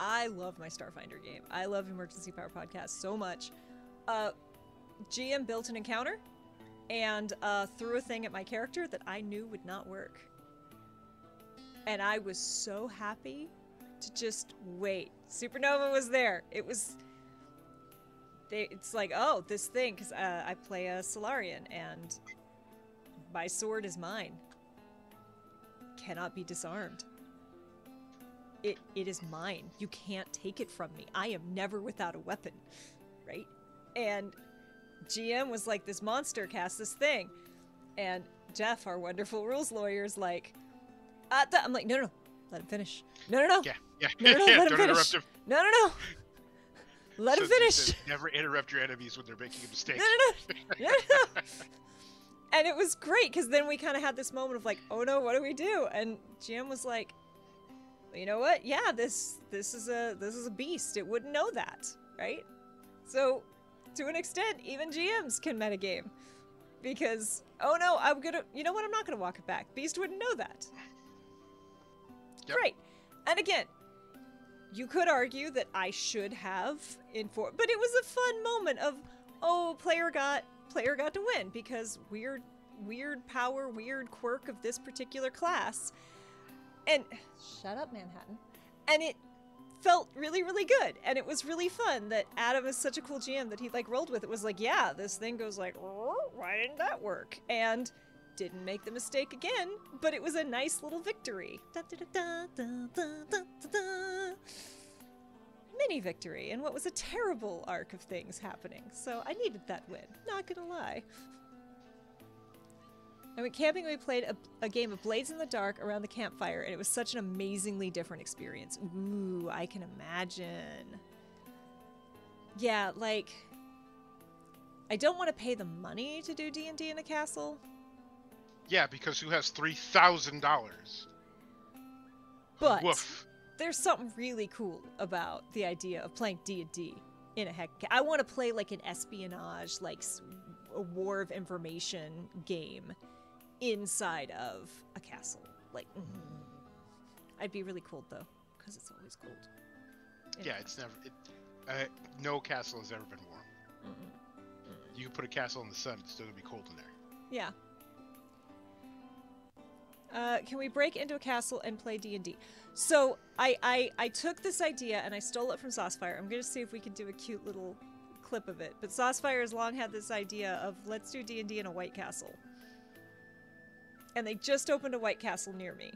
I love my Starfinder game. I love Emergency Power Podcast so much. GM built an encounter and threw a thing at my character that I knew would not work. And I was so happy to just wait. Supernova was there. It's like, oh, this thing, because I play a Solarian, and my sword is mine. Cannot be disarmed. It is mine. You can't take it from me. I am never without a weapon, right? And GM was like, this monster cast this thing. And Jeff, our wonderful rules lawyer, is like, I'm like, no, let him finish. No. Yeah. No, let him finish. No. Let him finish. Says, never interrupt your enemies when they're making a mistake. No. And it was great, because then we kind of had this moment of oh no, what do we do? And GM was like, you know what? Yeah, this is a beast. It wouldn't know that, right? So, to an extent, even GMs can metagame, because oh no, you know what? I'm not gonna walk it back. Beast wouldn't know that. Yep. Great. And again, you could argue that I should have informed, but it was a fun moment of, oh, player got to win because weird power, weird quirk of this particular class. And shut up, Manhattan. And it felt really, really good. And it was really fun that Adam is such a cool GM that he like rolled with it. Was like, yeah, this thing goes like, why didn't that work? And didn't make the mistake again, but it was a nice little victory. Da, da, da, da, da, da, da, da. Mini victory in what was a terrible arc of things happening. So I needed that win, not gonna lie. I went camping and we played a game of Blades in the Dark around the campfire, and it was such an amazingly different experience. Ooh, I can imagine. Yeah, like, I don't want to pay the money to do D&D in a castle. Yeah, because who has $3,000? But Woof. There's something really cool about the idea of playing D&D in a heck. I want to play like an espionage, like a war of information game inside of a castle. Like, I'd be really cold though, because it's always cold. Yeah, it's never. No castle has ever been warm. You can put a castle in the sun; it's still gonna be cold in there. Yeah. Can we break into a castle and play D&D? So I took this idea and I stole it from Saucefire. I'm gonna see if we can do a cute little clip of it. But Saucefire has long had this idea of let's do D&D in a White Castle. And they just opened a White Castle near me.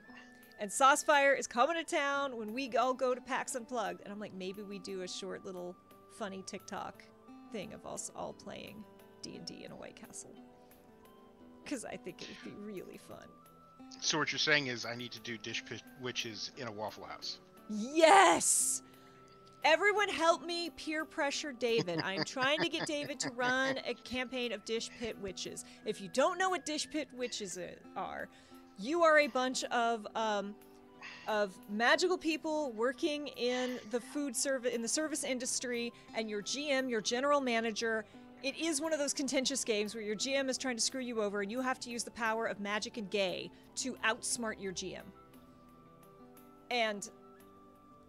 And Saucefire is coming to town when we all go to PAX Unplugged. And I'm like, maybe we do a short little funny TikTok thing of us all playing D&D in a White Castle. Because I think it would be really fun. So what you're saying is I need to do Dish Pit Witches in a Waffle House. Yes! Everyone help me peer pressure David. I am trying to get David to run a campaign of Dish Pit Witches. If you don't know what Dish Pit Witches are, you are a bunch of magical people working in the service industry, and your GM, your general manager, it is one of those contentious games where your GM is trying to screw you over and you have to use the power of magic and gay to outsmart your GM. And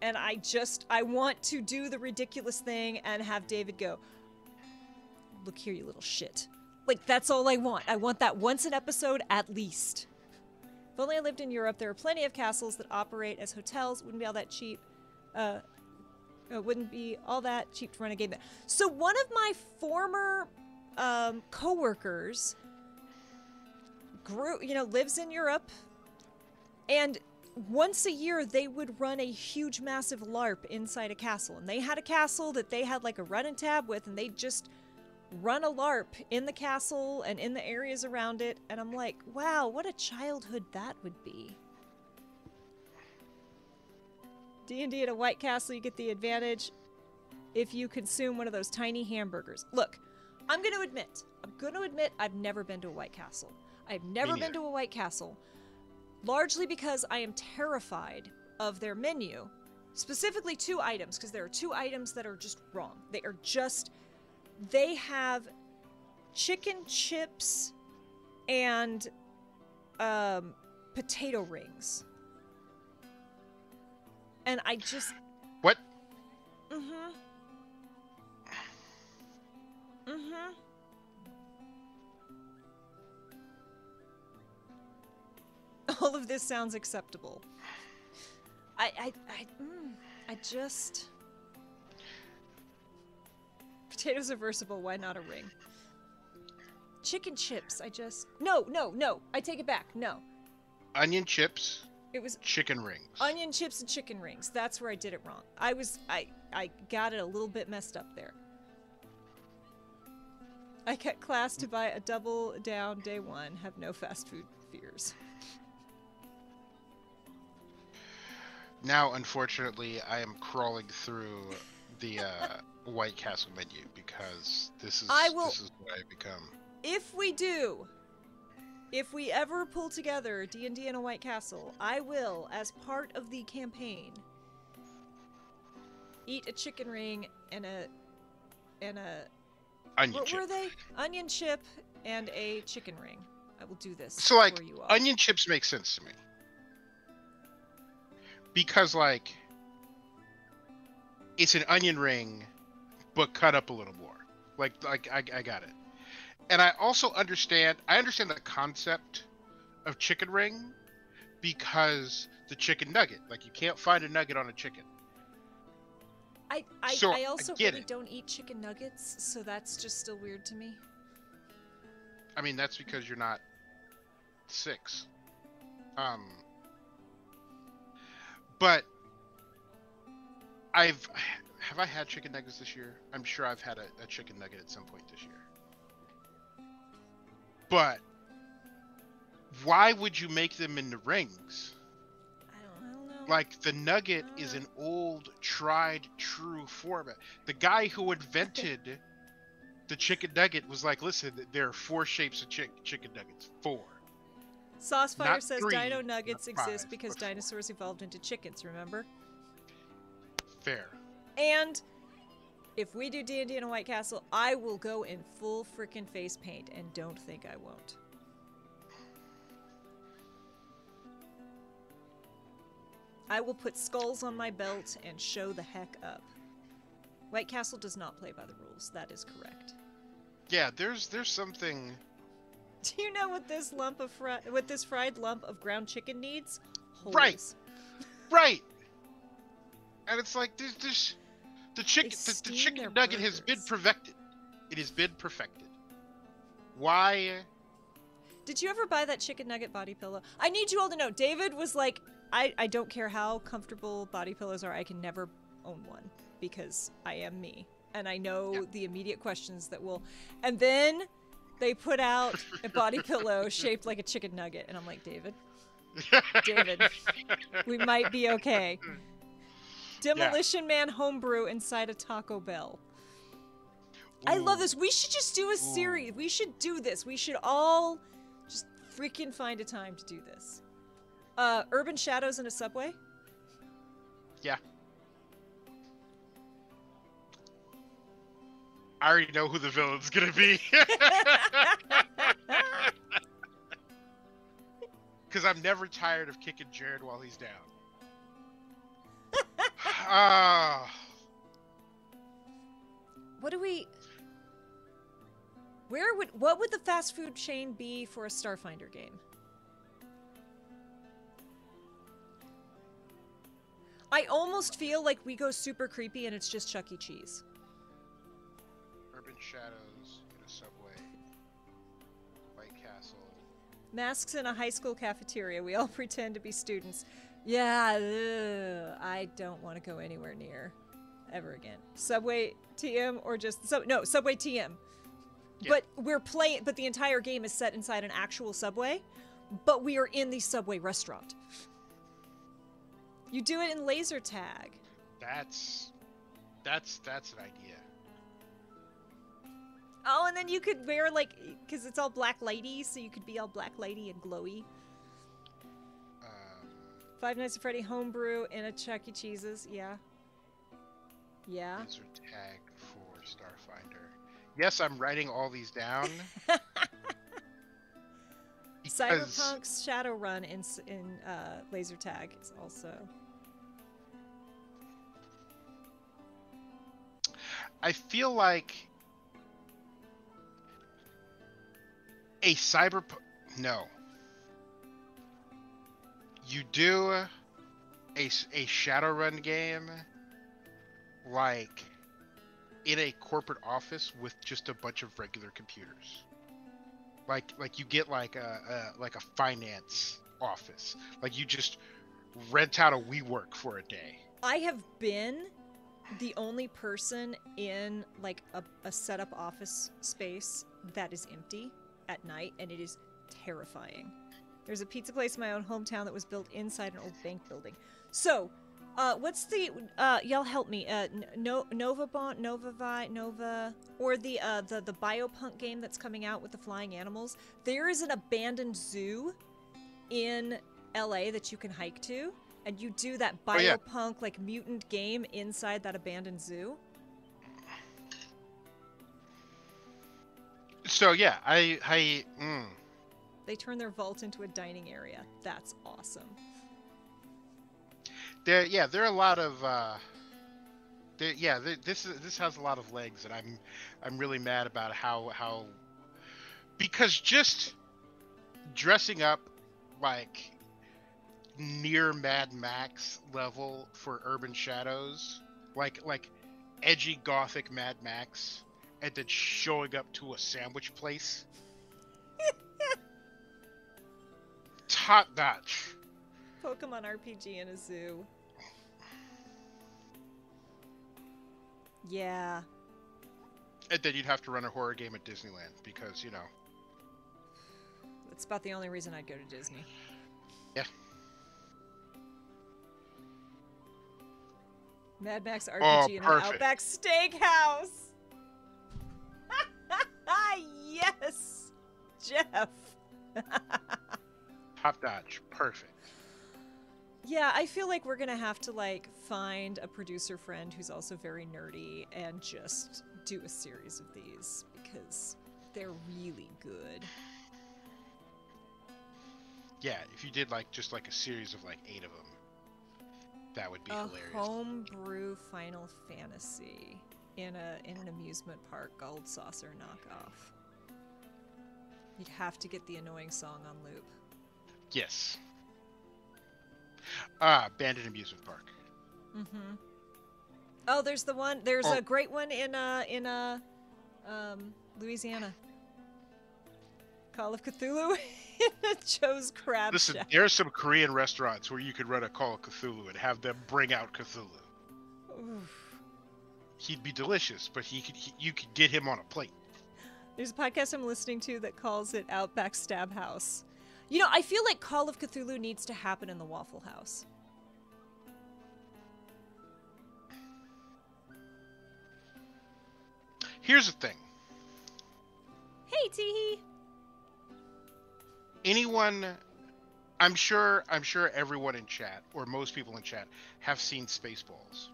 I want to do the ridiculous thing and have David go, look here, you little shit. Like, that's all I want. I want that once an episode at least. If only I lived in Europe, there are plenty of castles that operate as hotels. Wouldn't be all that cheap. It wouldn't be all that cheap to run a game there. So one of my former co-workers lives in Europe, and once a year they would run a huge, massive LARP inside a castle. And they had a castle that they had like a run and tab with, and they just run a LARP in the castle and in the areas around it. And I'm like, wow, what a childhood that would be. D&D at a White Castle, you get the advantage if you consume one of those tiny hamburgers. Look, I'm going to admit I've never been to a White Castle. I've never been to a White Castle, largely because I am terrified of their menu. Specifically 2 items, because there are 2 items that are just wrong. They have chicken chips and potato rings. And I just... What? All of this sounds acceptable. I just... Potatoes are versatile, why not a ring? Chicken chips, No, I take it back, no. Onion chips. It was chicken rings. Onion chips and chicken rings. That's where I did it wrong. I got it a little bit messed up there. I cut class to buy a double down day 1. Have no fast food fears. Now, unfortunately, I am crawling through the White Castle menu because this is what I become. If we ever pull together D&D in a White Castle, I will, as part of the campaign, eat a chicken ring and a onion chip. What were they? Onion chip and a chicken ring. I will do this. So, like, for you all. onion chips make sense to me. Because, like, it's an onion ring, but cut up a little more. Like I got it. And I also understand the concept of chicken ring because the chicken nugget. Like, you can't find a nugget on a chicken. I also get really it. don't eat chicken nuggets, so that's just still weird to me. I mean, that's because you're not 6. But have I had chicken nuggets this year? I'm sure I've had a chicken nugget at some point this year. But why would you make them into rings? I don't know. Like, the nugget is an old, tried, true format. The guy who invented the chicken nugget was like, listen, there are 4 shapes of chicken nuggets. 4. Saucefire Not says 3, dino nuggets not 5, exist because but 4. dinosaurs evolved into chickens, remember? Fair. And if we do D&D in a White Castle, I will go in full frickin' face paint, and don't think I won't. I will put skulls on my belt and show the heck up. White Castle does not play by the rules. That is correct. Yeah, there's something. Do you know what this fried lump of ground chicken needs? Holes. Right. And it's like there's the chicken nugget has been perfected. It has been perfected. Why? Did you ever buy that chicken nugget body pillow? I need you all to know, David was like, I don't care how comfortable body pillows are, I can never own one because I am me. And I know the immediate questions that will... And then they put out a body pillow shaped like a chicken nugget. And I'm like, David, we might be okay. Demolition Man homebrew inside a Taco Bell. Ooh. I love this. We should just do a series. We should do this. We should all just freaking find a time to do this. Urban Shadows in a Subway? Yeah. I already know who the villain's gonna be. Because I'm never tired of kicking Jared while he's down. What do we... What would the fast food chain be for a Starfinder game? I almost feel like we go super creepy and it's just Chuck E. Cheese. Urban Shadows in a Subway. White Castle. Masks in a high school cafeteria. We all pretend to be students. Yeah, I don't want to go anywhere near ever again. Subway TM or just... Subway TM. Yeah. But but the entire game is set inside an actual Subway, but we are in the Subway restaurant. You do it in laser tag. That's an idea. Oh, and then you could wear because it's all black lighty, so you could be all black lighty and glowy. Five Nights at Freddy homebrew in a Chuck E. Cheese's, yeah. Yeah. Laser tag for Starfinder. Yes, I'm writing all these down. Cyberpunk's Shadowrun in laser tag is also. I feel like a cyberpunk. No. You do a Shadowrun game like in a corporate office with just a bunch of regular computers. Like you get like a finance office. Like you just rent out a WeWork for a day. I have been the only person in like a set up office space that is empty at night, and it is terrifying. There's a pizza place in my own hometown that was built inside an old bank building. So, what's the y'all help me? Nova, or the Biopunk game that's coming out with the flying animals. There is an abandoned zoo in LA that you can hike to, and you do that Biopunk like mutant game inside that abandoned zoo. So yeah, They turn their vault into a dining area. That's awesome. There are a lot of this has a lot of legs, and I'm really mad about how because just dressing up like near Mad Max level for Urban Shadows, like edgy gothic Mad Max and then showing up to a sandwich place. Top notch. Pokemon RPG in a zoo. Yeah. And then you'd have to run a horror game at Disneyland because, you know. That's about the only reason I'd go to Disney. Yeah. Mad Max RPG in an perfect. Outback Steakhouse. Yes, Jeff. Top notch. Perfect. Yeah, I feel like we're gonna have to like find a producer friend who's also very nerdy and just do a series of these because they're really good. Yeah, if you did like just like a series of like 8 of them, that would be hilarious. Homebrew Final Fantasy in an amusement park Gold Saucer knockoff. You'd have to get the annoying song on loop. Yes. Bandit Amusement Park. Mm-hmm. Oh, there's the one. There's a great one in Louisiana. Call of Cthulhu in Joe's Crab Listen, Shack. there's some Korean restaurants where you could run a Call of Cthulhu and have them bring out Cthulhu. Oof. He'd be delicious, but you could get him on a plate. There's a podcast I'm listening to that calls it Outback Stab House. You know, I feel like Call of Cthulhu needs to happen in the Waffle House. Here's the thing. Hey, Teehee. Anyone, I'm sure everyone in chat, or most people in chat, have seen Spaceballs.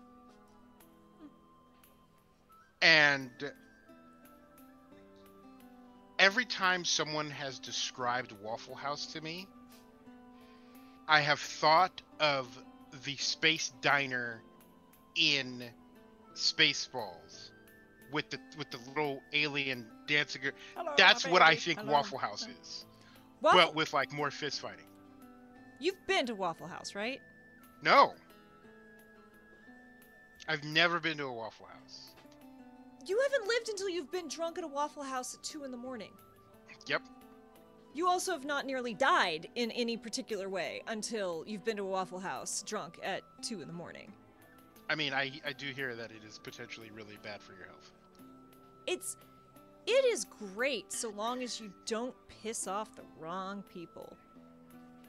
And every time someone has described Waffle House to me, I have thought of the space diner in Spaceballs with the little alien dancing. Hello, That's my what I baby. think Hello. Waffle House is. But with like more fist fighting. You've been to Waffle House, right? No. I've never been to a Waffle House. You haven't lived until you've been drunk at a Waffle House at 2 in the morning. Yep. You also have not nearly died in any particular way until you've been to a Waffle House drunk at 2 in the morning. I mean, I do hear that it is potentially really bad for your health. It is great so long as you don't piss off the wrong people.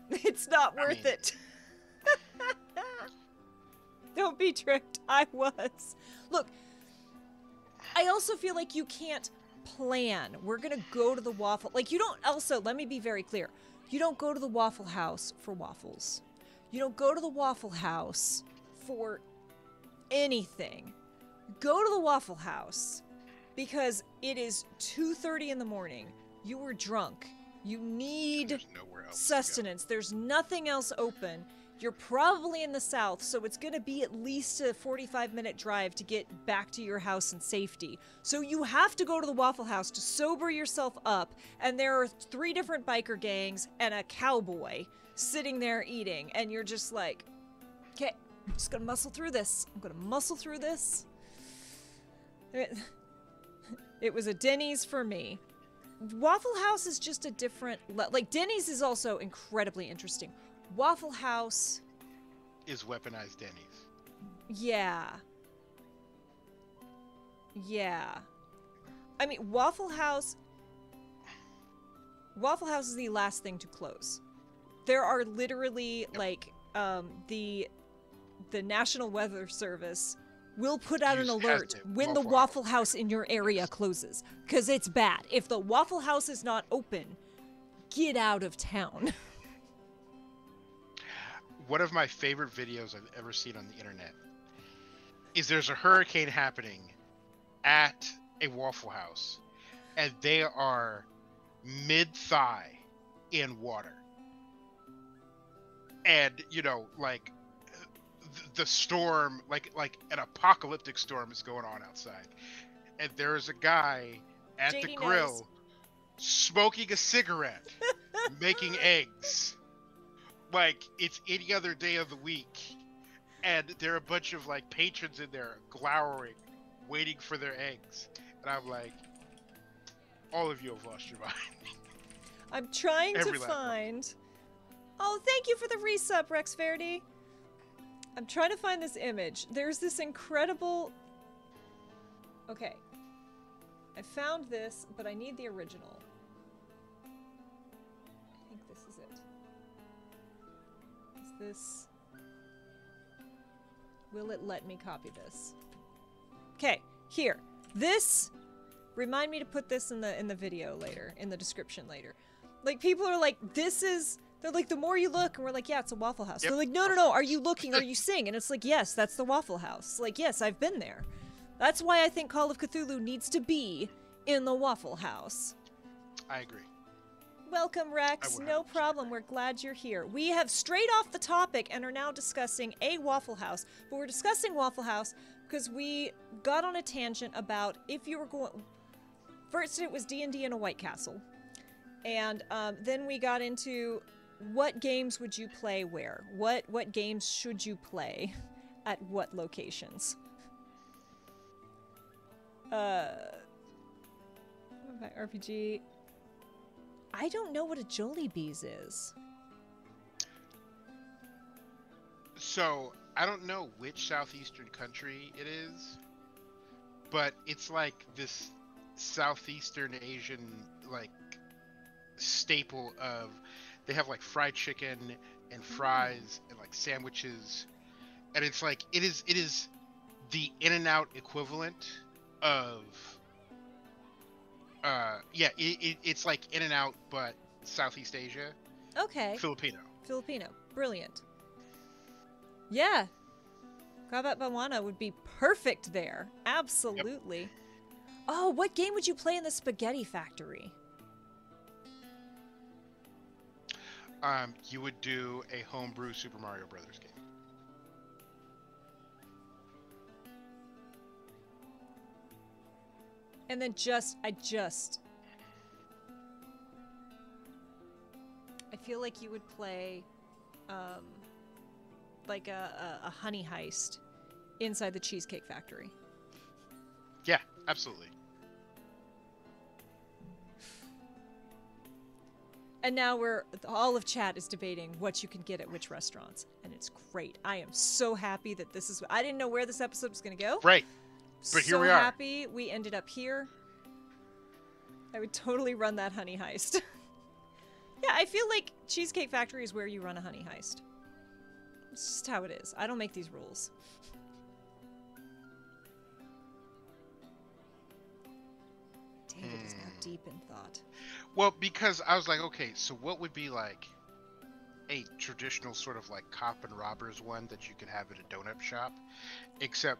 It's not worth it. Don't be tricked. I was. Look, I also feel like you can't plan. We're going to go to the Waffle... Like, you don't... Also, let me be very clear. You don't go to the Waffle House for waffles. You don't go to the Waffle House for anything. Go to the Waffle House because it is 2:30 in the morning. You were drunk. You need There's nowhere else sustenance. There's nothing else open. You're probably in the south, so it's going to be at least a 45-minute drive to get back to your house in safety. So you have to go to the Waffle House to sober yourself up, and there are 3 different biker gangs and a cowboy sitting there eating, and you're just like, okay, I'm just going to muscle through this. I'm going to muscle through this. It was a Denny's for me. Waffle House is just a different... Like, Denny's is also incredibly interesting. Waffle House... is weaponized Denny's. Yeah. Yeah. I mean, Waffle House is the last thing to close. There are literally, like, the National Weather Service will put out an alert when the Waffle House in your area closes. Because it's bad. If the Waffle House is not open, get out of town. One of my favorite videos I've ever seen on the internet is there's a hurricane happening at a Waffle House, and they are mid-thigh in water. And, you know, like, the storm, like an apocalyptic storm is going on outside. And there's a guy at the grill smoking a cigarette, making eggs. Like it's any other day of the week, and there are a bunch of like patrons in there glowering waiting for their eggs. And I'm like, all of you have lost your mind. I'm trying Every to last one. find... Oh, thank you for the resub, Rex Verdi. I'm trying to find this image. There's this incredible... Okay. I found this, but I need the original. I think this is it. Is this... Will it let me copy this? Okay, here. This... Remind me to put this in the video later, in the description later. Like, people are like, this is... They're like, the more you look, and we're like, yeah, it's a Waffle House. Yep. They're like, no, are you looking? Are you seeing? And it's like, yes, that's the Waffle House. Like, yes, I've been there. That's why I think Call of Cthulhu needs to be in the Waffle House. I agree. Welcome, Rex. No problem. We're glad you're here. We have strayed off the topic and are now discussing a Waffle House. But we're discussing Waffle House because we got on a tangent about if you were going... First, it was D&D in a White Castle. And then we got into... What games would you play where? What games should you play at what locations? RPG. I don't know what a Jollibee's is. So, I don't know which southeastern country it is, but it's like this Southeastern Asian, like, staple of... They have like fried chicken and fries and like sandwiches, and it's like it is the In-N-Out equivalent of it's like In-N-Out but Southeast Asia. Okay. Filipino. Brilliant. Yeah. Kabat Bawana would be perfect there. Absolutely. Yep. Oh, what game would you play in the Spaghetti Factory? You would do a homebrew Super Mario Brothers game. And then I feel like you would play, like a honey heist inside the Cheesecake Factory. Yeah, absolutely. And now all of chat is debating what you can get at which restaurants. And it's great. I am so happy that this is... I didn't know where this episode was going to go. Right. But here we are. So happy we ended up here. I would totally run that honey heist. Yeah, I feel like Cheesecake Factory is where you run a honey heist. It's just how it is. I don't make these rules. David is now deep in thought. Well, because I was like, okay, so what would be like a traditional sort of like cop and robbers one that you could have at a donut shop? Except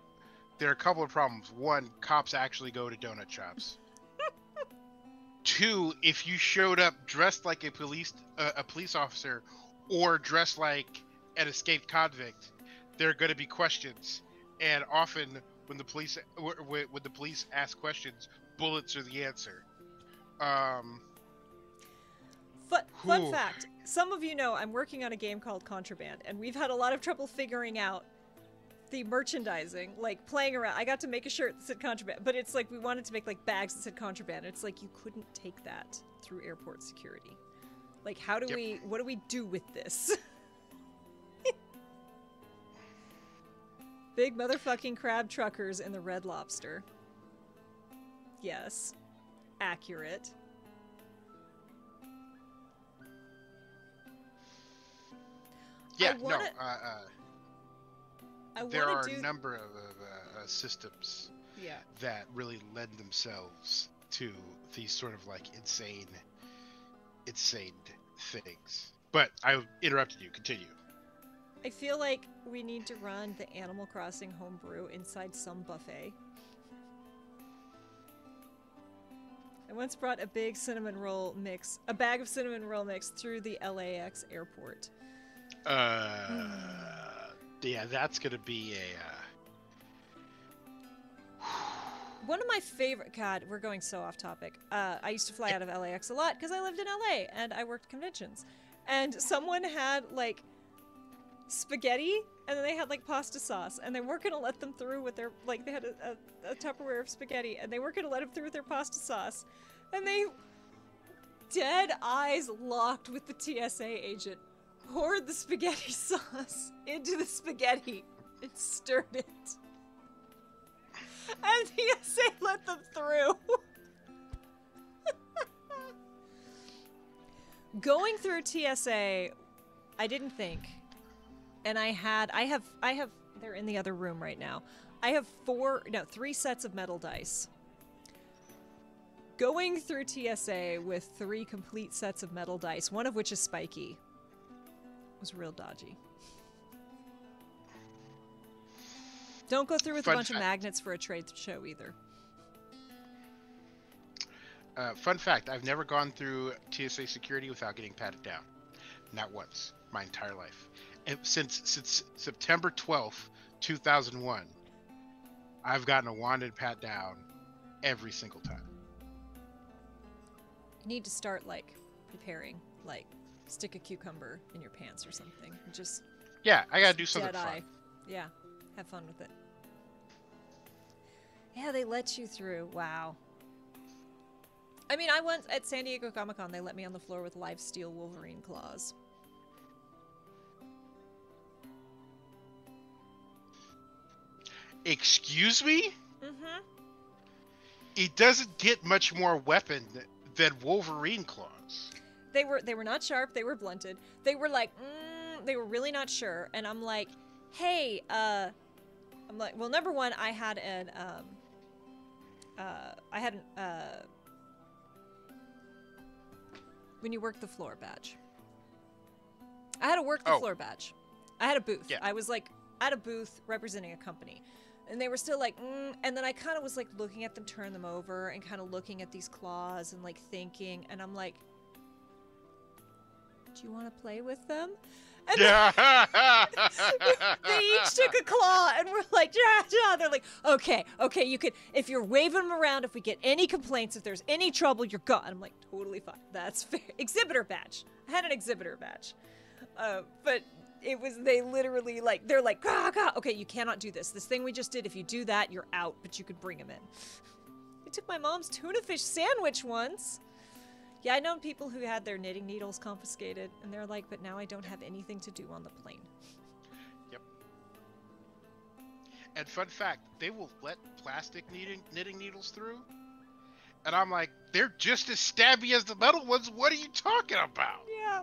there are a couple of problems. One, cops actually go to donut shops. Two, if you showed up dressed like a police officer or dressed like an escaped convict, there are going to be questions. And often when the police ask questions, bullets are the answer. Fun fact, some of you know I'm working on a game called Contraband, and we've had a lot of trouble figuring out the merchandising, like playing around. I got to make a shirt that said Contraband, but it's like we wanted to make like bags that said Contraband. It's like you couldn't take that through airport security. Like how do what do we do with this? Big motherfucking crab truckers in the Red Lobster. Yes. Accurate. Yeah, there are a number of systems that really lend themselves to these sort of like insane things. But I interrupted you. Continue. I feel like we need to run the Animal Crossing homebrew inside some buffet. I once brought a bag of cinnamon roll mix through the LAX airport. Yeah, that's gonna be one of my favorite... God, we're going so off topic. I used to fly out of LAX a lot because I lived in LA and I worked conventions. And someone had, like... spaghetti, and then they had like pasta sauce, and they weren't gonna let them through with their like they had a Tupperware of spaghetti, and they weren't gonna let them through with their pasta sauce, and they dead eyes locked with the TSA agent poured the spaghetti sauce into the spaghetti and stirred it, and TSA let them through. Going through TSA, I didn't think. And I have, they're in the other room right now. I have 3 sets of metal dice. Going through TSA with 3 complete sets of metal dice, one of which is spiky, was real dodgy. Don't go through with a bunch of magnets for a trade show either. Fun fact, I've never gone through TSA security without getting patted down. Not once. My entire life. And since September 12th, 2001, I've gotten a wanded pat down every single time. You need to start, like, preparing. Like, stick a cucumber in your pants or something. Just... Yeah, I gotta do something fun. Yeah, have fun with it. Yeah, they let you through. Wow. I mean, I went at San Diego Comic-Con, they let me on the floor with live steel Wolverine claws. Excuse me? Mm-hmm. It doesn't get much more weapon than Wolverine claws. They were not sharp, they were blunted. They were like, they were really not sure. And I'm like, hey, I'm like, well, number one, I had an, when you work the floor badge. I had a work the floor badge. I had a booth. Yeah. I was like at a booth representing a company. And they were still like, and then I kind of was like looking at them, turn them over, and kind of looking at these claws and like thinking, and I'm like, do you want to play with them? And they each took a claw, and we're like, yeah. They're like, okay, you could, if you're waving them around, if we get any complaints, if there's any trouble, you're gone. I'm like, totally fine. That's fair. Exhibitor badge. I had an exhibitor badge. But it was, they literally like, they're like, okay, you cannot do this. This thing we just did, if you do that, you're out, but you could bring him in. They took my mom's tuna fish sandwich once. Yeah, I know people who had their knitting needles confiscated, and they're like, but now I don't have anything to do on the plane. Yep. And fun fact, they will let plastic knitting needles through. And I'm like, they're just as stabby as the metal ones. What are you talking about? Yeah.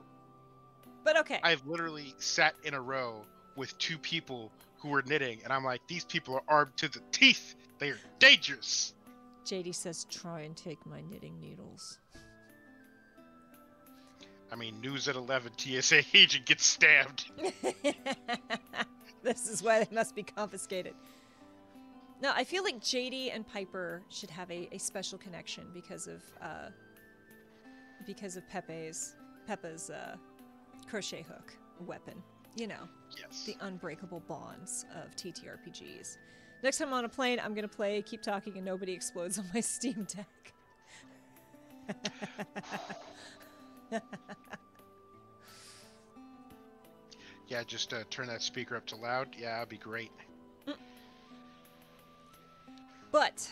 But okay. I've literally sat in a row with 2 people who were knitting, and I'm like, these people are armed to the teeth. They are dangerous. JD says, try and take my knitting needles. I mean, news at 11, TSA agent gets stabbed. This is why they must be confiscated. No, I feel like JD and Piper should have a special connection because of Pepe's crochet hook weapon. You know, yes. The unbreakable bonds of TTRPGs. Next time I'm on a plane, I'm gonna play Keep Talking and Nobody Explodes on my Steam Deck. Yeah, just turn that speaker up to loud. Yeah, that'd be great. But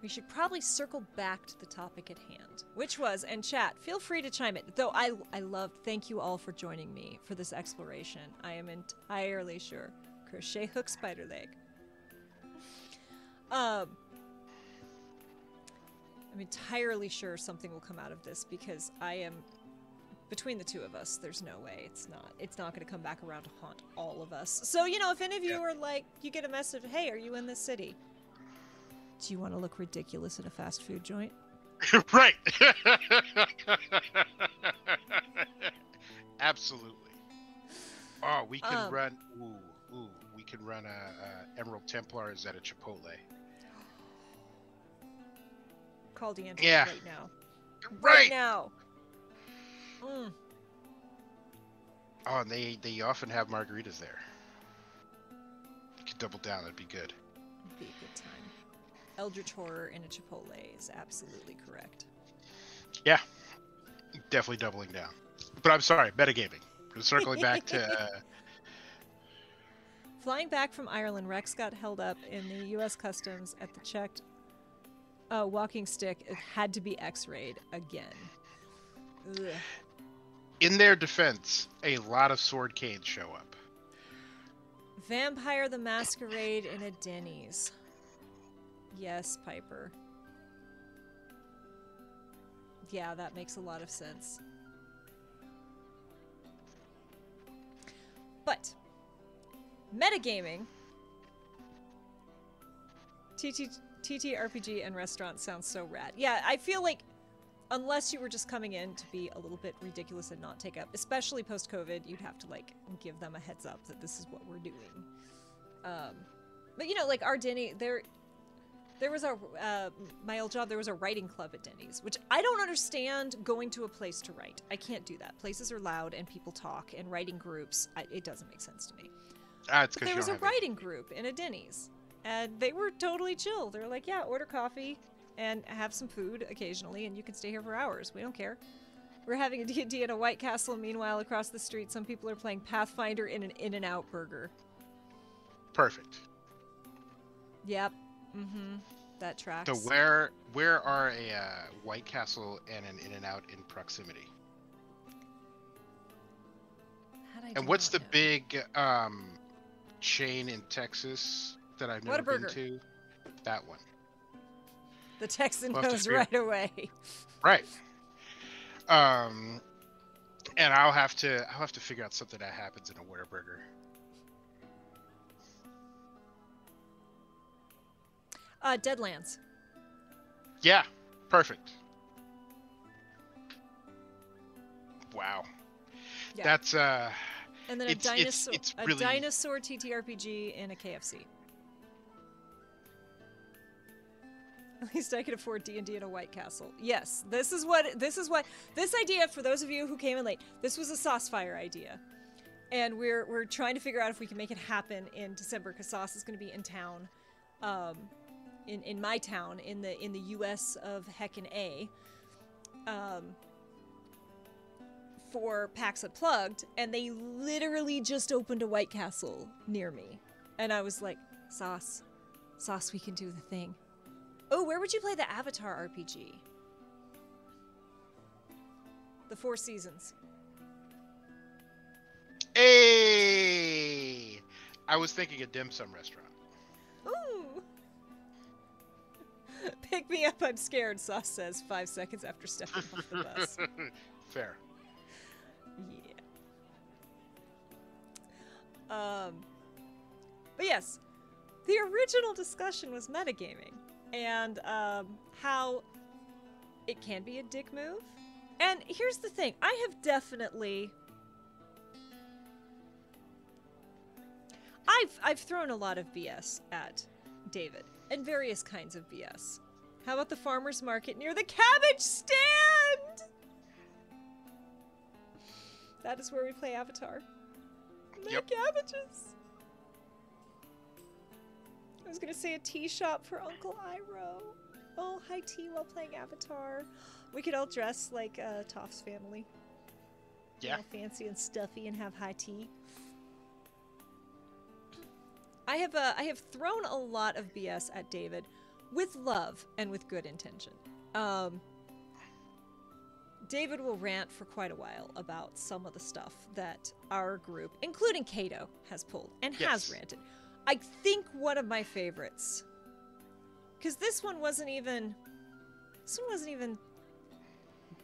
we should probably circle back to the topic at hand, which was, and chat, feel free to chime in. Though I loved, thank you all for joining me for this exploration. I am entirely sure. Crochet hook spider leg. I'm entirely sure something will come out of this because I am, between the 2 of us, there's no way it's not going to come back around to haunt all of us. So, you know, if any of you are like, you get a message, hey, are you in this city? Do you want to look ridiculous at a fast food joint? Right. Absolutely. Oh, we can run, we can run Emerald Templars at a Chipotle. Call D'Angelo right now. Right now. Oh, and they often have margaritas there. You could double down. That'd be good. It'd be a good time. Eldritch Horror in a Chipotle is absolutely correct. Yeah. Definitely doubling down. But I'm sorry, metagaming. Circling back to Flying back from Ireland, Rex got held up in the U.S. Customs at the checked walking stick. It had to be X-rayed again. Ugh. In their defense, a lot of sword canes show up. Vampire the Masquerade in a Denny's. Yes, Piper. Yeah, that makes a lot of sense. But metagaming, TTRPG and restaurants sounds so rad. Yeah, I feel like unless you were just coming in to be a little bit ridiculous and not take up, especially post-COVID, you'd have to like give them a heads up that this is what we're doing. But you know, like our Denny, there was a my old job. There was a writing club at Denny's, which I don't understand going to a place to write. I can't do that. Places are loud and people talk, and writing groups, it doesn't make sense to me. It's but there was a writing group in a Denny's, and they were totally chill. They're like, yeah, order coffee and have some food occasionally, and you can stay here for hours. We don't care. We're having a D&D in a White Castle. Meanwhile, across the street, some people are playing Pathfinder in an In-N-Out burger. Perfect. Yep. Mm-hmm. That tracks. So where are a White Castle and an In-N-Out in proximity? And what's the big chain in Texas that I've never been to? That one. The Texan knows right away. Right. And I'll have to figure out something that happens in a Whataburger. Deadlands. Yeah, perfect. Wow. Yeah. That's and then a dinosaur dinosaur TTRPG in a KFC. At least I could afford D&D in a White Castle. Yes, this idea, for those of you who came in late, this was a Saucefire idea. And we're trying to figure out if we can make it happen in December, because Sauce is going to be in town, in my town, in the US of Heckin' A, for PAX Unplugged, and they literally just opened a White Castle near me. And I was like, Sauce, we can do the thing. Oh, where would you play the Avatar RPG? The Four Seasons. Hey! I was thinking a dim sum restaurant. Ooh! Pick me up, I'm scared, Sauce says 5 seconds after stepping off the bus. Fair. Yeah. But yes, the original discussion was metagaming. And how it can be a dick move. And here's the thing. I have definitely... I've thrown a lot of BS at David. And various kinds of BS. How about the farmer's market near the cabbage stand? That is where we play Avatar. Yep. Cabbages. I was gonna say a tea shop for Uncle Iroh. Oh, high tea while playing Avatar. We could all dress like Toph's family. Yeah. All fancy and stuffy and have high tea. I have thrown a lot of BS at David with love and with good intention. David will rant for quite a while about some of the stuff that our group, including Kato, has pulled and has ranted. I think one of my favorites, because this one wasn't even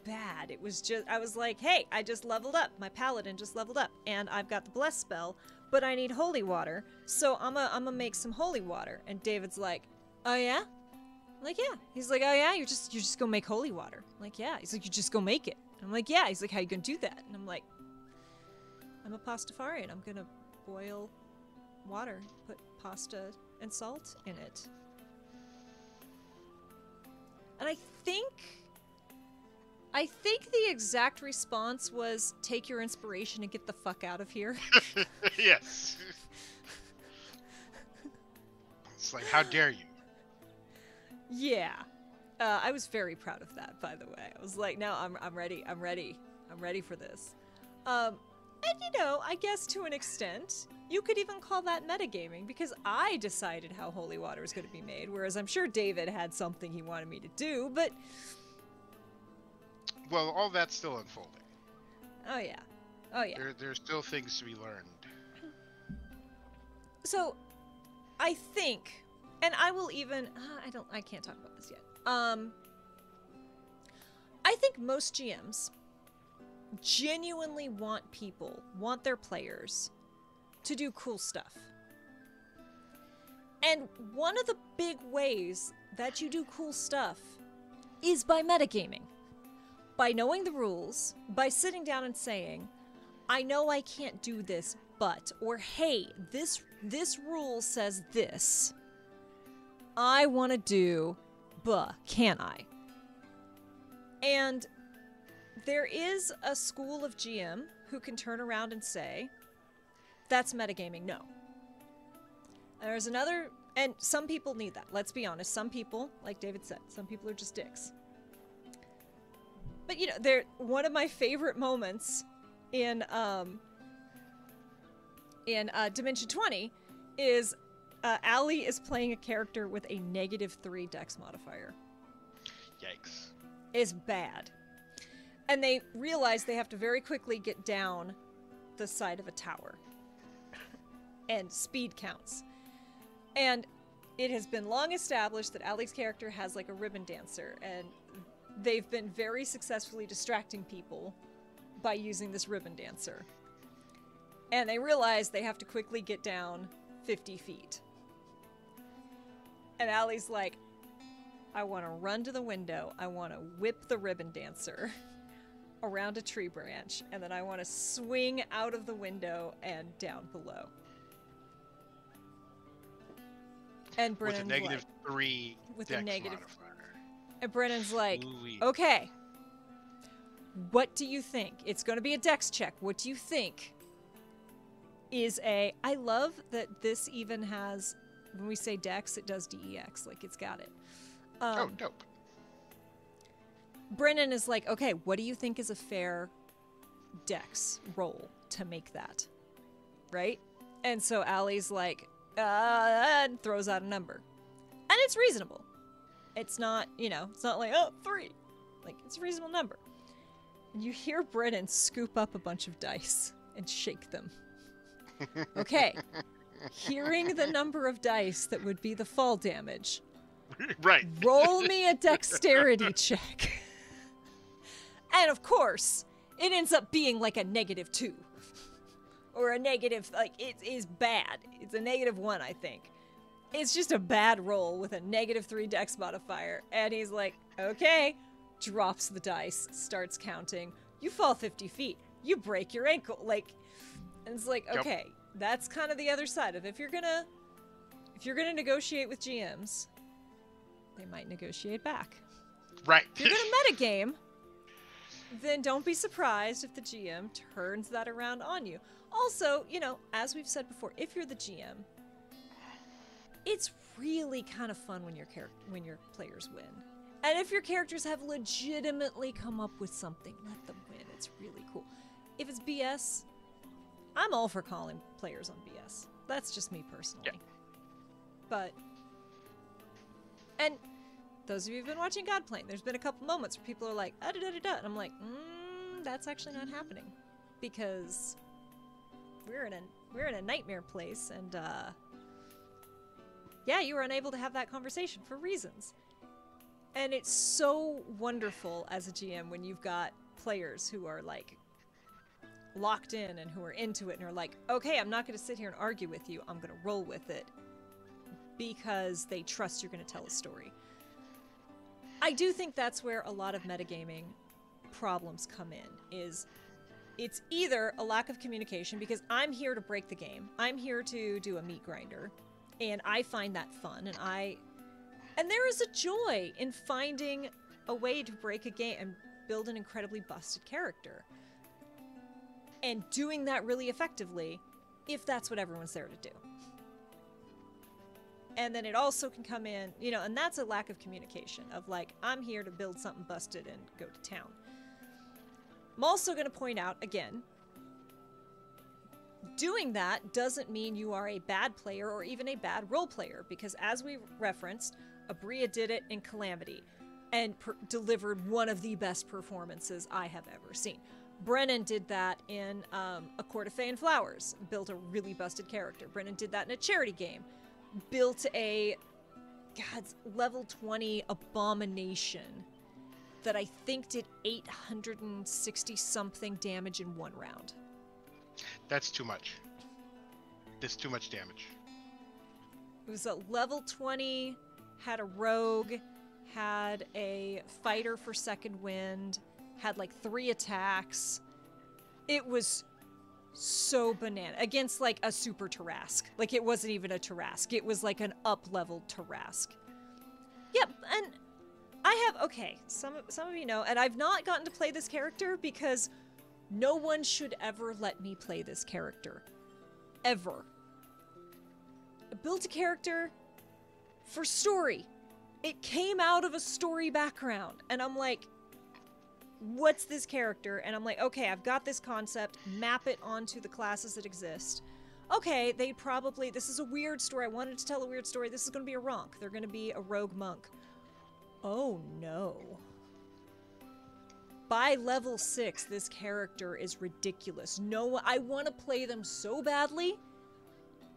bad. It was just, I was like, hey, I just leveled up. My paladin just leveled up, and I've got the bless spell, but I need holy water, so I'm gonna make some holy water. And David's like, oh yeah? I'm like, yeah. He's like, oh yeah, you're just gonna make holy water. I'm like, yeah. He's like, you just go make it. I'm like, yeah. He's like, how you gonna do that? And I'm like, I'm a pastafarian. I'm gonna boil water, put pasta and salt in it. And I think the exact response was, take your inspiration and get the fuck out of here. Yes. It's like, how dare you? Yeah. I was very proud of that, by the way. I was like, no, I'm ready for this. And, you know, I guess to an extent, you could even call that metagaming, because I decided how holy water is going to be made, whereas I'm sure David had something he wanted me to do, but... Well, all that's still unfolding. Oh, yeah. Oh, yeah. There's still things to be learned. So, I think, and I will even... I can't talk about this yet. I think most GMs genuinely want their players to do cool stuff. And one of the big ways that you do cool stuff is by metagaming. By knowing the rules, by sitting down and saying, I know I can't do this, but, or hey, this rule says this. I want to do, but can I? And there is a school of GM who can turn around and say, that's metagaming, no. There's another, and some people need that. Let's be honest. Some people, like David said, some people are just dicks. But, you know, one of my favorite moments in Dimension 20 is Allie is playing a character with a -3 dex modifier. Yikes. It's bad. And they realize they have to very quickly get down the side of a tower. And speed counts. And it has been long established that Allie's character has like a ribbon dancer, and they've been very successfully distracting people by using this ribbon dancer. And they realize they have to quickly get down 50 feet. And Allie's like, I want to run to the window, I want to whip the ribbon dancer around a tree branch, and then I want to swing out of the window and down below. And Brennan's with a like, -3 with dex a negative modifier. And Brennan's like, Ooh-wee. okay, what do you think? It's going to be a dex check. What do you think is a... I love that this even has, when we say dex, it does DEX. Like, it's got it. Oh, dope. Brennan is like, okay, what do you think is a fair dex roll to make that? Right? And so Allie's like, and throws out a number. And it's reasonable. It's not, you know, it's not like, oh, 3. Like, it's a reasonable number. And you hear Brennan scoop up a bunch of dice and shake them. Okay. Hearing the number of dice that would be the fall damage. Right. Roll me a dexterity check. And of course, it ends up being like a -2. Or a negative, like, it is bad. It's a -1, I think. It's just a bad roll with a -3 dex modifier. And he's like, okay. Drops the dice, starts counting. You fall 50 feet. You break your ankle. Like, and it's like, okay, that's kind of the other side of if you're gonna negotiate with GMs, they might negotiate back. Right. If you're gonna metagame, then don't be surprised if the GM turns that around on you. Also, you know, as we've said before, if you're the GM, it's really kind of fun when your players win. And if your characters have legitimately come up with something, let them win. It's really cool. If it's BS, I'm all for calling players on BS. That's just me personally. Yeah. But, and those of you who've been watching Godplane, there's been a couple moments where people are like, da-da-da-da-da, and I'm like, that's actually not happening. Because we're in a nightmare place, and yeah, you were unable to have that conversation for reasons. And it's so wonderful as a GM when you've got players who are like locked in and who are into it and are like, okay, I'm not going to sit here and argue with you. I'm going to roll with it because they trust you're going to tell a story. I do think that's where a lot of metagaming problems come in, is it's either a lack of communication because I'm here to break the game. I'm here to do a meat grinder, and I find that fun, and there is a joy in finding a way to break a game and build an incredibly busted character. And doing that really effectively, if that's what everyone's there to do. And then it also can come in, you know, and that's a lack of communication of like, I'm here to build something busted and go to town. I'm also going to point out, again, doing that doesn't mean you are a bad player or even a bad role player, because as we referenced, Abria did it in Calamity and delivered one of the best performances I have ever seen. Brennan did that in A Court of Fey and Flowers, built a really busted character. Brennan did that in a charity game, built a level 20 abomination that I think did 860 something damage in one round. That's too much. That's too much damage. It was a level 20, had a rogue, had a fighter for second wind, had like 3 attacks. It was so banana. Against like a super Tarrasque. Like it wasn't even a Tarrasque. It was like an up-leveled Tarrasque. Yep, and I have, okay, some of you know, and I've not gotten to play this character because no one should ever let me play this character. Ever. I built a character for story. It came out of a story background, and I'm like, what's this character? And I'm like, okay, I've got this concept, map it onto the classes that exist. Okay, this is a weird story. I wanted to tell a weird story. This is going to be a Ronk. They're going to be a rogue monk. Oh no. By level 6, this character is ridiculous. I want to play them so badly,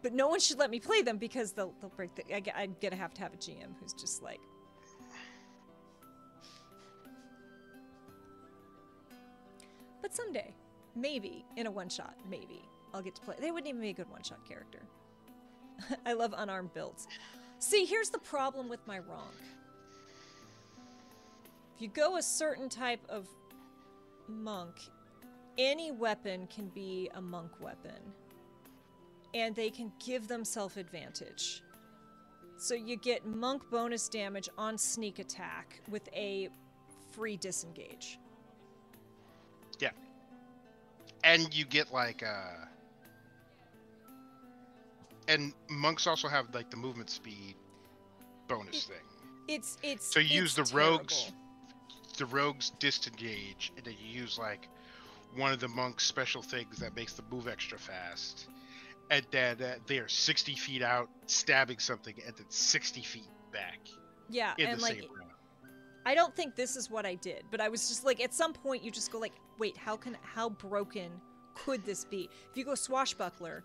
but no one should let me play them because they'll break I'm gonna have to have a GM who's just like... But someday, maybe, in a one-shot, maybe, I'll get to play. They wouldn't even be a good one-shot character. I love unarmed builds. See, here's the problem with my Ronk. If you go a certain type of monk, any weapon can be a monk weapon. And they can give themselves advantage. So you get monk bonus damage on sneak attack with a free disengage. Yeah. And you get like and monks also have like the movement speed bonus thing. It's so you use the terrible. rogues disengage, and then you use like one of the monk's special things that makes them move extra fast. And then they are 60 feet out, stabbing something, and then 60 feet back. Yeah, in and the like, same round. I don't think this is what I did, but I was just like, at some point you just go like, wait, how broken could this be? If you go swashbuckler,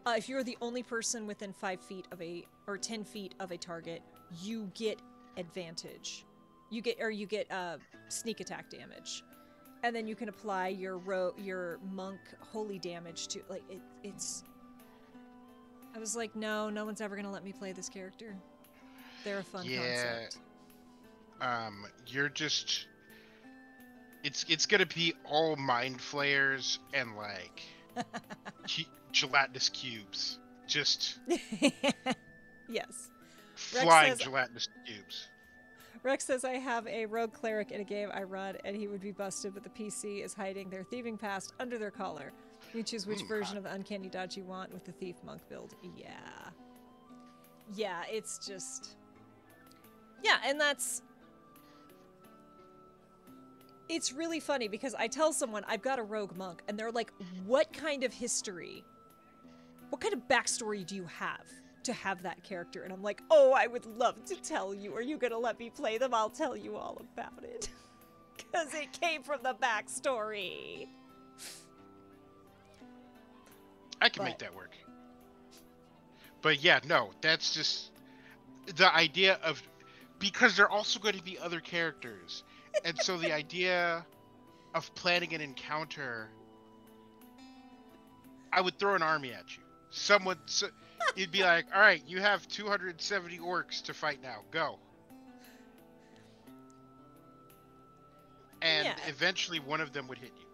if you're the only person within 5 feet of or 10 feet of a target, you get advantage. You get sneak attack damage. And then you can apply your monk holy damage to, like, it's... I was like, no one's ever gonna let me play this character. They're a fun concept. You're just... It's gonna be all mind flayers and, like, gelatinous cubes. Just... Yes. Flying gelatinous cubes. Rex says, I have a rogue cleric in a game I run, and he would be busted, but the PC is hiding their thieving past under their collar. You choose which version of the uncanny dodge you want with the thief monk build. Yeah, it's just... Yeah, and that's... It's really funny because I tell someone I've got a rogue monk, and they're like, what kind of history, what kind of backstory do you have to have that character? And I'm like, oh, I would love to tell you. Are you going to let me play them? I'll tell you all about it. Because it came from the backstory. I can make that work. But yeah, no, that's just the idea of, because there are also going to be other characters. And so the idea of planning an encounter, I would throw an army at you. You'd be like, all right, you have 270 orcs to fight now. Go. And eventually one of them would hit you.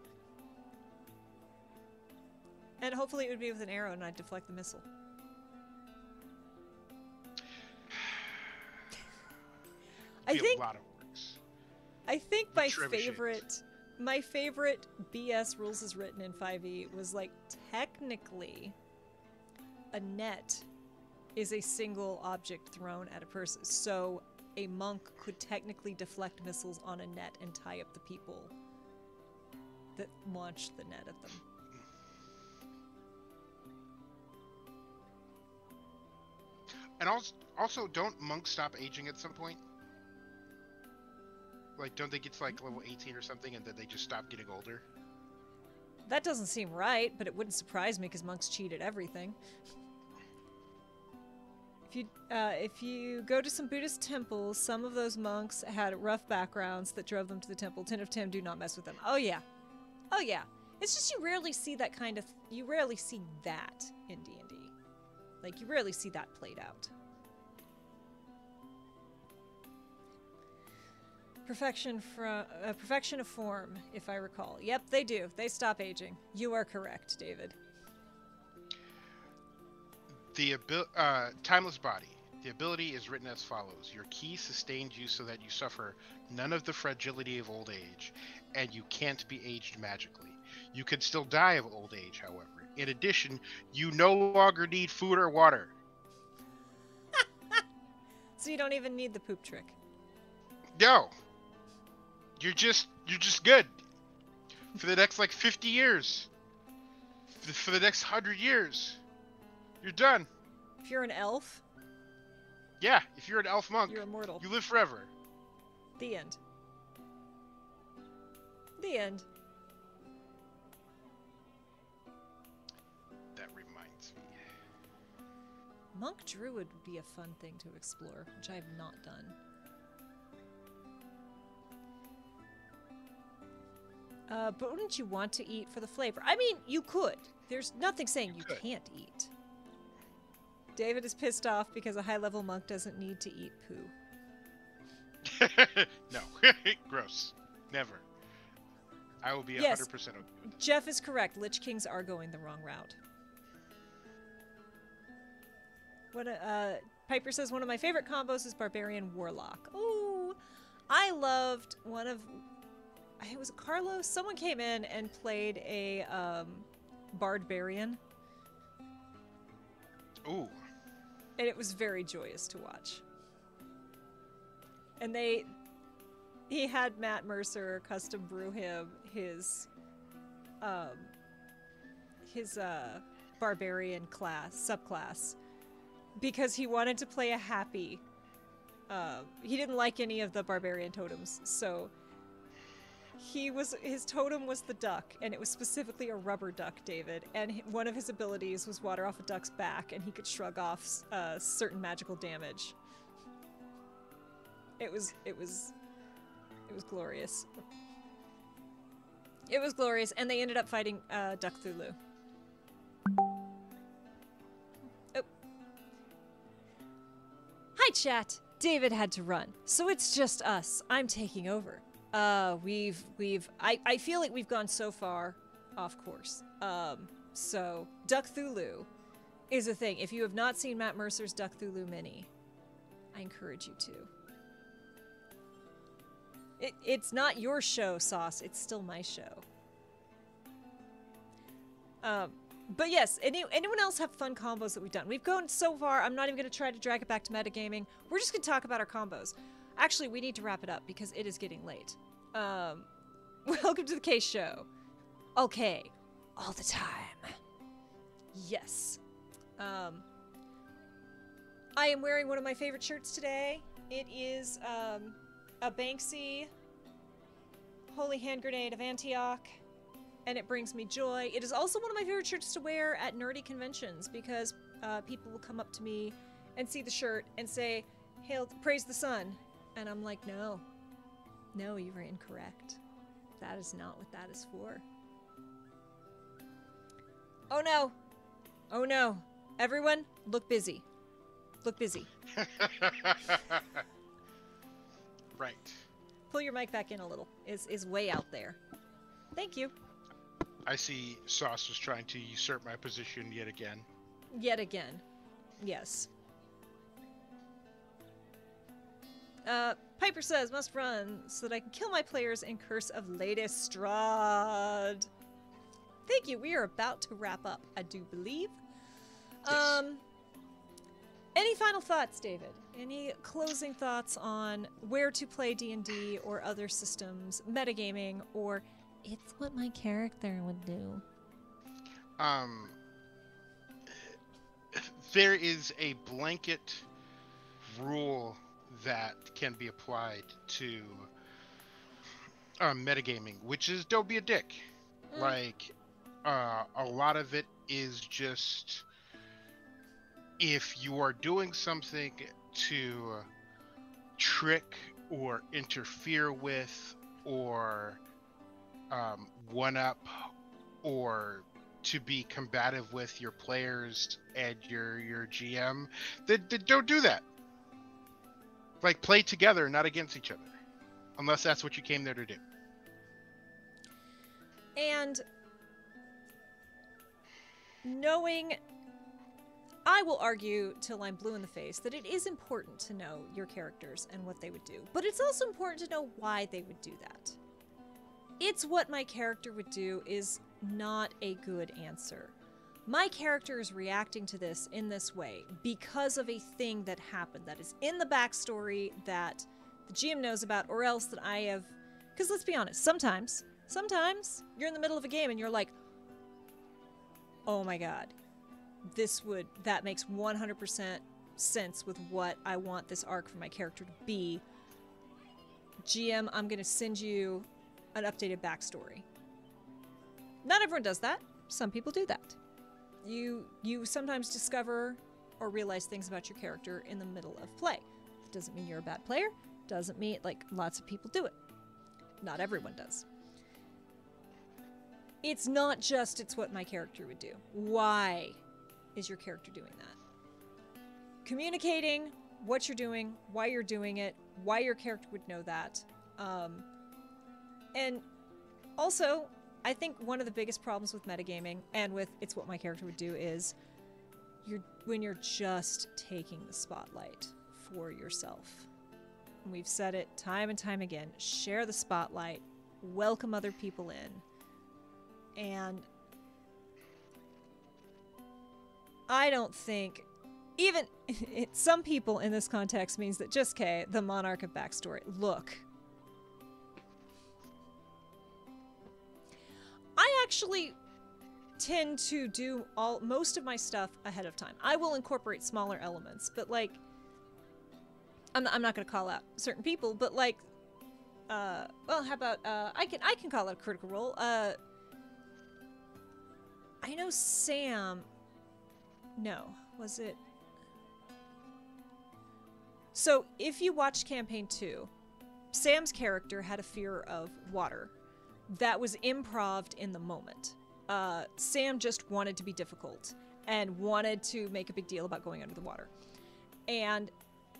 And hopefully it would be with an arrow and I'd deflect the missile. I think my favorite BS rules as written in 5e was like, technically a net is a single object thrown at a person. So a monk could technically deflect missiles on a net and tie up the people that launched the net at them. And also, don't monks stop aging at some point? Like, don't they get to like level 18 or something, and then they just stop getting older? That doesn't seem right, but it wouldn't surprise me because monks cheat at everything. If you go to some Buddhist temples, some of those monks had rough backgrounds that drove them to the temple. 10 of 10, do not mess with them. Oh yeah. Oh yeah. It's just you rarely see that kind of... You rarely see that in D&D. Like, you rarely see that played out. Perfection of form, if I recall. Yep, they do. They stop aging. You are correct, David. The timeless body. The ability is written as follows. Your ki sustains you so that you suffer none of the fragility of old age, and you can't be aged magically. You can still die of old age, however. In addition, you no longer need food or water. So you don't even need the poop trick. No. You're just good. For the next, like, 50 years. For the next 100 years. You're done. If you're an elf... Yeah, if you're an elf monk, you're immortal. You live forever. The end. The end. That reminds me. Monk Druid would be a fun thing to explore, which I have not done. But wouldn't you want to eat for the flavor? I mean, you could. There's nothing saying you can't eat. David is pissed off because a high-level monk doesn't need to eat poo. No. Gross. Never. I will be 100% yes, okay. Jeff is correct. Lich Kings are going the wrong route. Piper says, one of my favorite combos is Barbarian Warlock. Oh, I loved one of... It was Carlos? Someone came in and played a Barbarian. Ooh. And it was very joyous to watch. And he had Matt Mercer custom brew him his barbarian subclass because he wanted to play a happy. He didn't like any of the barbarian totems, so his totem was the duck, and it was specifically a rubber duck, David, and one of his abilities was water off a duck's back, and he could shrug off certain magical damage. It was glorious. It was glorious, and they ended up fighting Duck Thulu. Oh. Hi, chat. David had to run, so it's just us. I'm taking over. I feel like we've gone so far off course. So Duck Thulu is a thing. If you have not seen Matt Mercer's Duck Thulu mini, I encourage you to. It's not your show, Sauce. It's still my show. But yes, anyone else have fun combos that we've done? We've gone so far, I'm not even going to try to drag it back to metagaming. We're just going to talk about our combos. Actually, we need to wrap it up because it is getting late. Welcome to the Case Show. Okay. All the time. Yes. I am wearing one of my favorite shirts today. It is, a Banksy Holy Hand Grenade of Antioch, and it brings me joy. It is also one of my favorite shirts to wear at nerdy conventions because people will come up to me and see the shirt and say, "Hail, praise the sun," and I'm like, no, you are incorrect. That is not what that is for. Oh no, oh no! Everyone, look busy. Look busy. Right. Pull your mic back in a little. Is way out there. Thank you. I see Sauce was trying to usurp my position yet again. Yet again. Yes. Piper says, must run so that I can kill my players in Curse of Lady Strahd. Thank you. We are about to wrap up, I do believe. Yes. Any final thoughts, David? Any closing thoughts on where to play D&D or other systems, metagaming, or it's what my character would do? there is a blanket rule that can be applied to metagaming, which is don't be a dick. Like, a lot of it is just if you are doing something to trick or interfere with or one up or to be combative with your players and your GM, then don't do that. Like, play together, not against each other, unless that's what you came there to do. And knowing, I will argue till I'm blue in the face that it is important to know your characters and what they would do, but it's also important to know why they would do that. It's what my character would do is not a good answer. My character is reacting to this in this way because of a thing that happened that is in the backstory that the GM knows about, or else that I have... Because let's be honest, sometimes you're in the middle of a game and you're like, oh my god, that makes 100% sense with what I want this arc for my character to be. GM, I'm going to send you an updated backstory. Not everyone does that. Some people do that. You sometimes discover or realize things about your character in the middle of play. That doesn't mean you're a bad player. Doesn't mean, like, lots of people do it. Not everyone does. It's not just it's what my character would do. Why is your character doing that? Communicating what you're doing, why you're doing it, why your character would know that. And also, I think one of the biggest problems with metagaming and with it's what my character would do is when you're just taking the spotlight for yourself. And we've said it time and time again. Share the spotlight. Welcome other people in. And I don't think even some people in this context means that just Kay, the monarch of backstory. Look. I actually tend to do most of my stuff ahead of time. I will incorporate smaller elements, but like, I'm not going to call out certain people, but like, well, how about, I can call out a Critical Role. I know Sam, no, was it? So if you watched Campaign 2, Sam's character had a fear of water. That was improv'd in the moment. Sam just wanted to be difficult and wanted to make a big deal about going under the water. And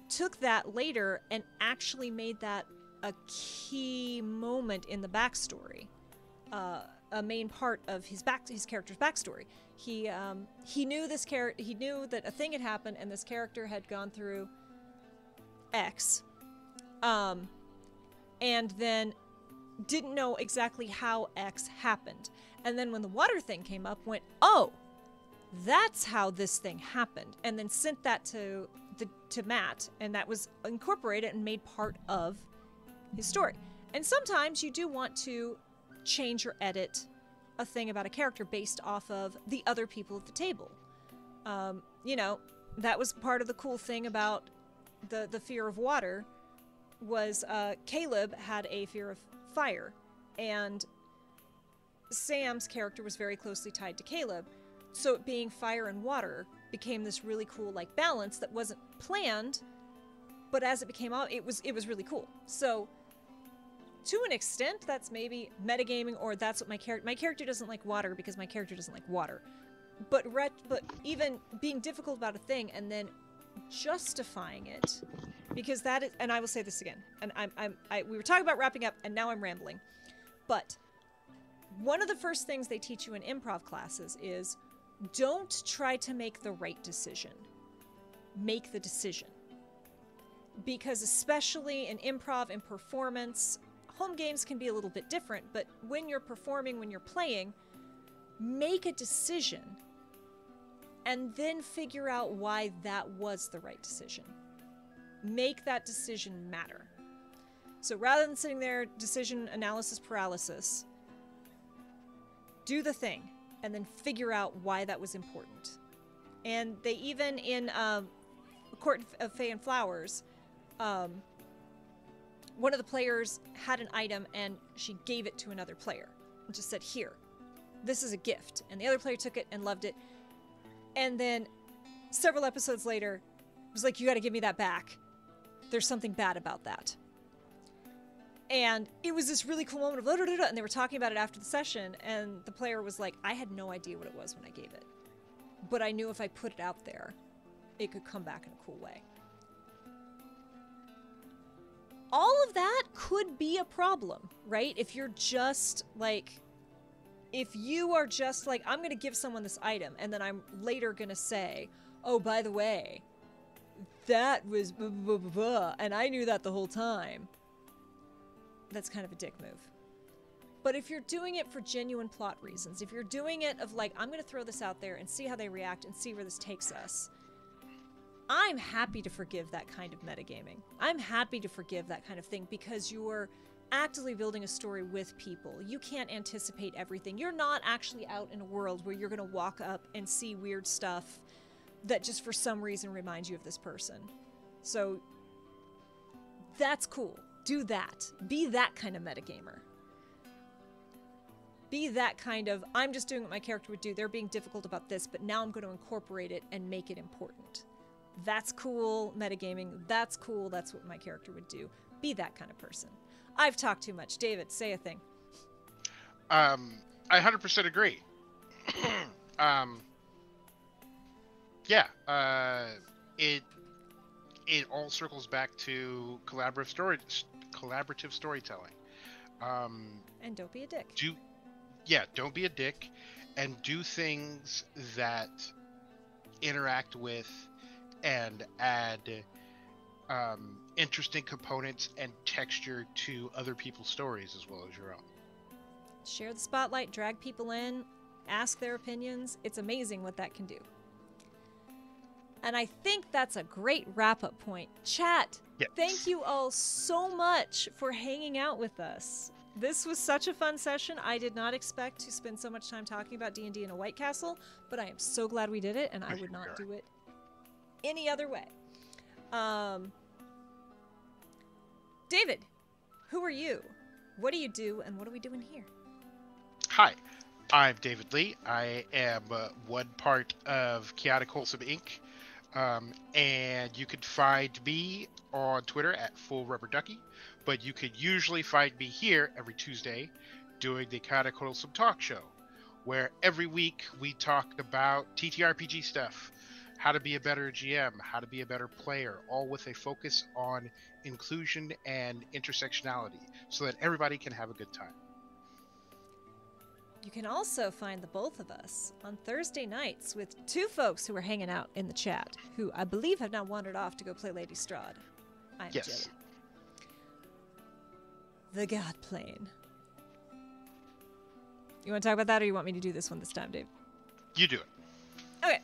took that later and actually made that a key moment in the backstory. A main part of his character's backstory. He knew he knew that a thing had happened and this character had gone through X. And then didn't know exactly how X happened. And then when the water thing came up, went, oh, that's how this thing happened. And then sent that to Matt, and that was incorporated and made part of his story. And sometimes you do want to change or edit a thing about a character based off of the other people at the table. You know, that was part of the cool thing about the fear of water was Caleb had a fear of fire, and Sam's character was very closely tied to Caleb, so it being fire and water became this really cool like balance that wasn't planned, but as it became out, it was really cool. So to an extent, that's maybe metagaming, or that's what my character doesn't like water because my character doesn't like water. But even being difficult about a thing and then justifying it, because that is, and I will say this again, and we were talking about wrapping up, and now I'm rambling, but one of the first things they teach you in improv classes is don't try to make the right decision. Make the decision. Because especially in improv and performance, home games can be a little bit different, but when you're performing, when you're playing, make a decision and then figure out why that was the right decision. Make that decision matter. So rather than sitting there, decision analysis paralysis, do the thing and then figure out why that was important. And they even, in Court of Fae and Flowers, one of the players had an item and she gave it to another player and just said, here, this is a gift. And the other player took it and loved it. And then several episodes later, it was like, you got to give me that back. There's something bad about that. And it was this really cool moment of, and they were talking about it after the session. And the player was like, I had no idea what it was when I gave it. But I knew if I put it out there, it could come back in a cool way. All of that could be a problem, right? If you're just like, if you are just like, I'm going to give someone this item, and then I'm later going to say, oh, by the way, that was blah, blah, blah, blah, and I knew that the whole time. That's kind of a dick move. But if you're doing it for genuine plot reasons, if you're doing it of like, I'm going to throw this out there and see how they react and see where this takes us, I'm happy to forgive that kind of metagaming. I'm happy to forgive that kind of thing because you're actively building a story with people. You can't anticipate everything. You're not actually out in a world where you're going to walk up and see weird stuff that just for some reason reminds you of this person. So that's cool. Do that. Be that kind of metagamer. Be that kind of, I'm just doing what my character would do. They're being difficult about this, but now I'm going to incorporate it and make it important. That's cool, metagaming. That's cool. That's what my character would do. Be that kind of person. I've talked too much. David, say a thing. I 100% agree. It all circles back to collaborative storytelling. And don't be a dick. Don't be a dick, and do things that interact with and add interesting components and texture to other people's stories as well as your own. Share the spotlight, drag people in, ask their opinions. It's amazing what that can do. And I think that's a great wrap-up point. Chat, yes. Thank you all so much for hanging out with us. This was such a fun session. I did not expect to spend so much time talking about D&D in a White Castle, but I am so glad we did it, and I would not do it any other way. David, who are you? What do you do, and what are we doing here? Hi, I'm David Lee. I am one part of Chaotic Wholesome Inc. And you can find me on Twitter at FullRubberDucky, but you can usually find me here every Tuesday doing the Chaotic Wholesome Talk Show, where every week we talk about TTRPG stuff, how to be a better GM, how to be a better player, all with a focus on inclusion and intersectionality so that everybody can have a good time. You can also find the both of us on Thursday nights with two folks who are hanging out in the chat, who I believe have now wandered off to go play Lady Strahd. I'm yes. Jelly. The God Plane. You want to talk about that, or you want me to do this one this time, Dave? You do it. Okay.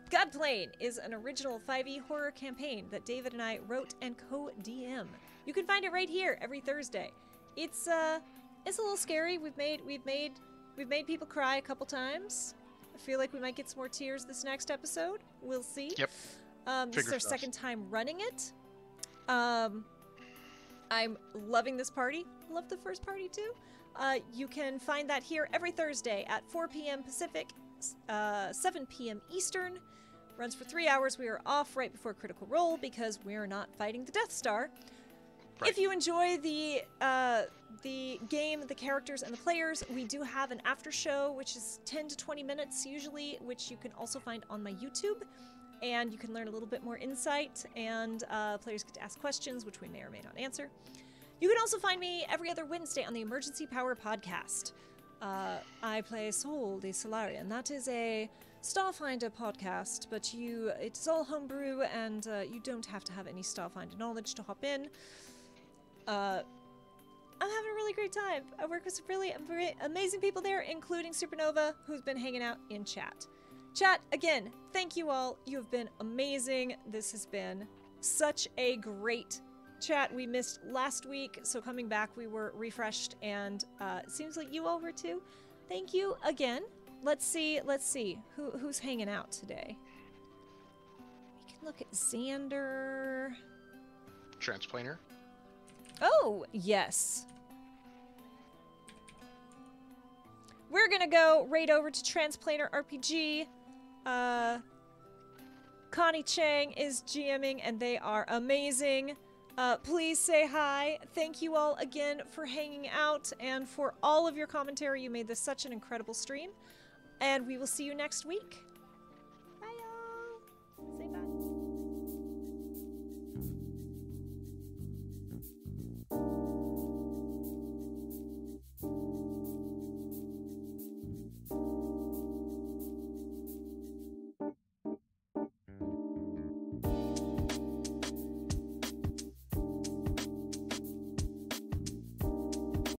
God Plane is an original 5e horror campaign that David and I wrote and co-DM. You can find it right here every Thursday. It's a little scary. We've made people cry a couple times. I feel like we might get some more tears this next episode. We'll see. Yep. This is our second time running it. I'm loving this party. Love the first party too. You can find that here every Thursday at 4 p.m. Pacific, 7 p.m. Eastern. Runs for 3 hours. We are off right before Critical Role because we're not fighting the Death Star. Right. If you enjoy the game, the characters, and the players, we do have an after show, which is 10 to 20 minutes usually, which you can also find on my YouTube. And you can learn a little bit more insight, and players get to ask questions, which we may or may not answer. You can also find me every other Wednesday on the Emergency Power Podcast. I play Sol the Solarian. That is a Starfinder podcast, but it's all homebrew, and you don't have to have any Starfinder knowledge to hop in. I'm having a really great time. I work with some really amazing people there, including Supernova, who's been hanging out in chat. Chat, again, thank you all. You have been amazing. This has been such a great chat. We missed last week, so coming back, we were refreshed, and it seems like you all were too. Thank you again. Let's see who's hanging out today. Look at Xander. Transplaner. Oh, yes. We're gonna go right over to Transplaner RPG. Connie Chang is GMing, and they are amazing. Please say hi. Thank you all again for hanging out and for all of your commentary. You made this such an incredible stream. And we will see you next week.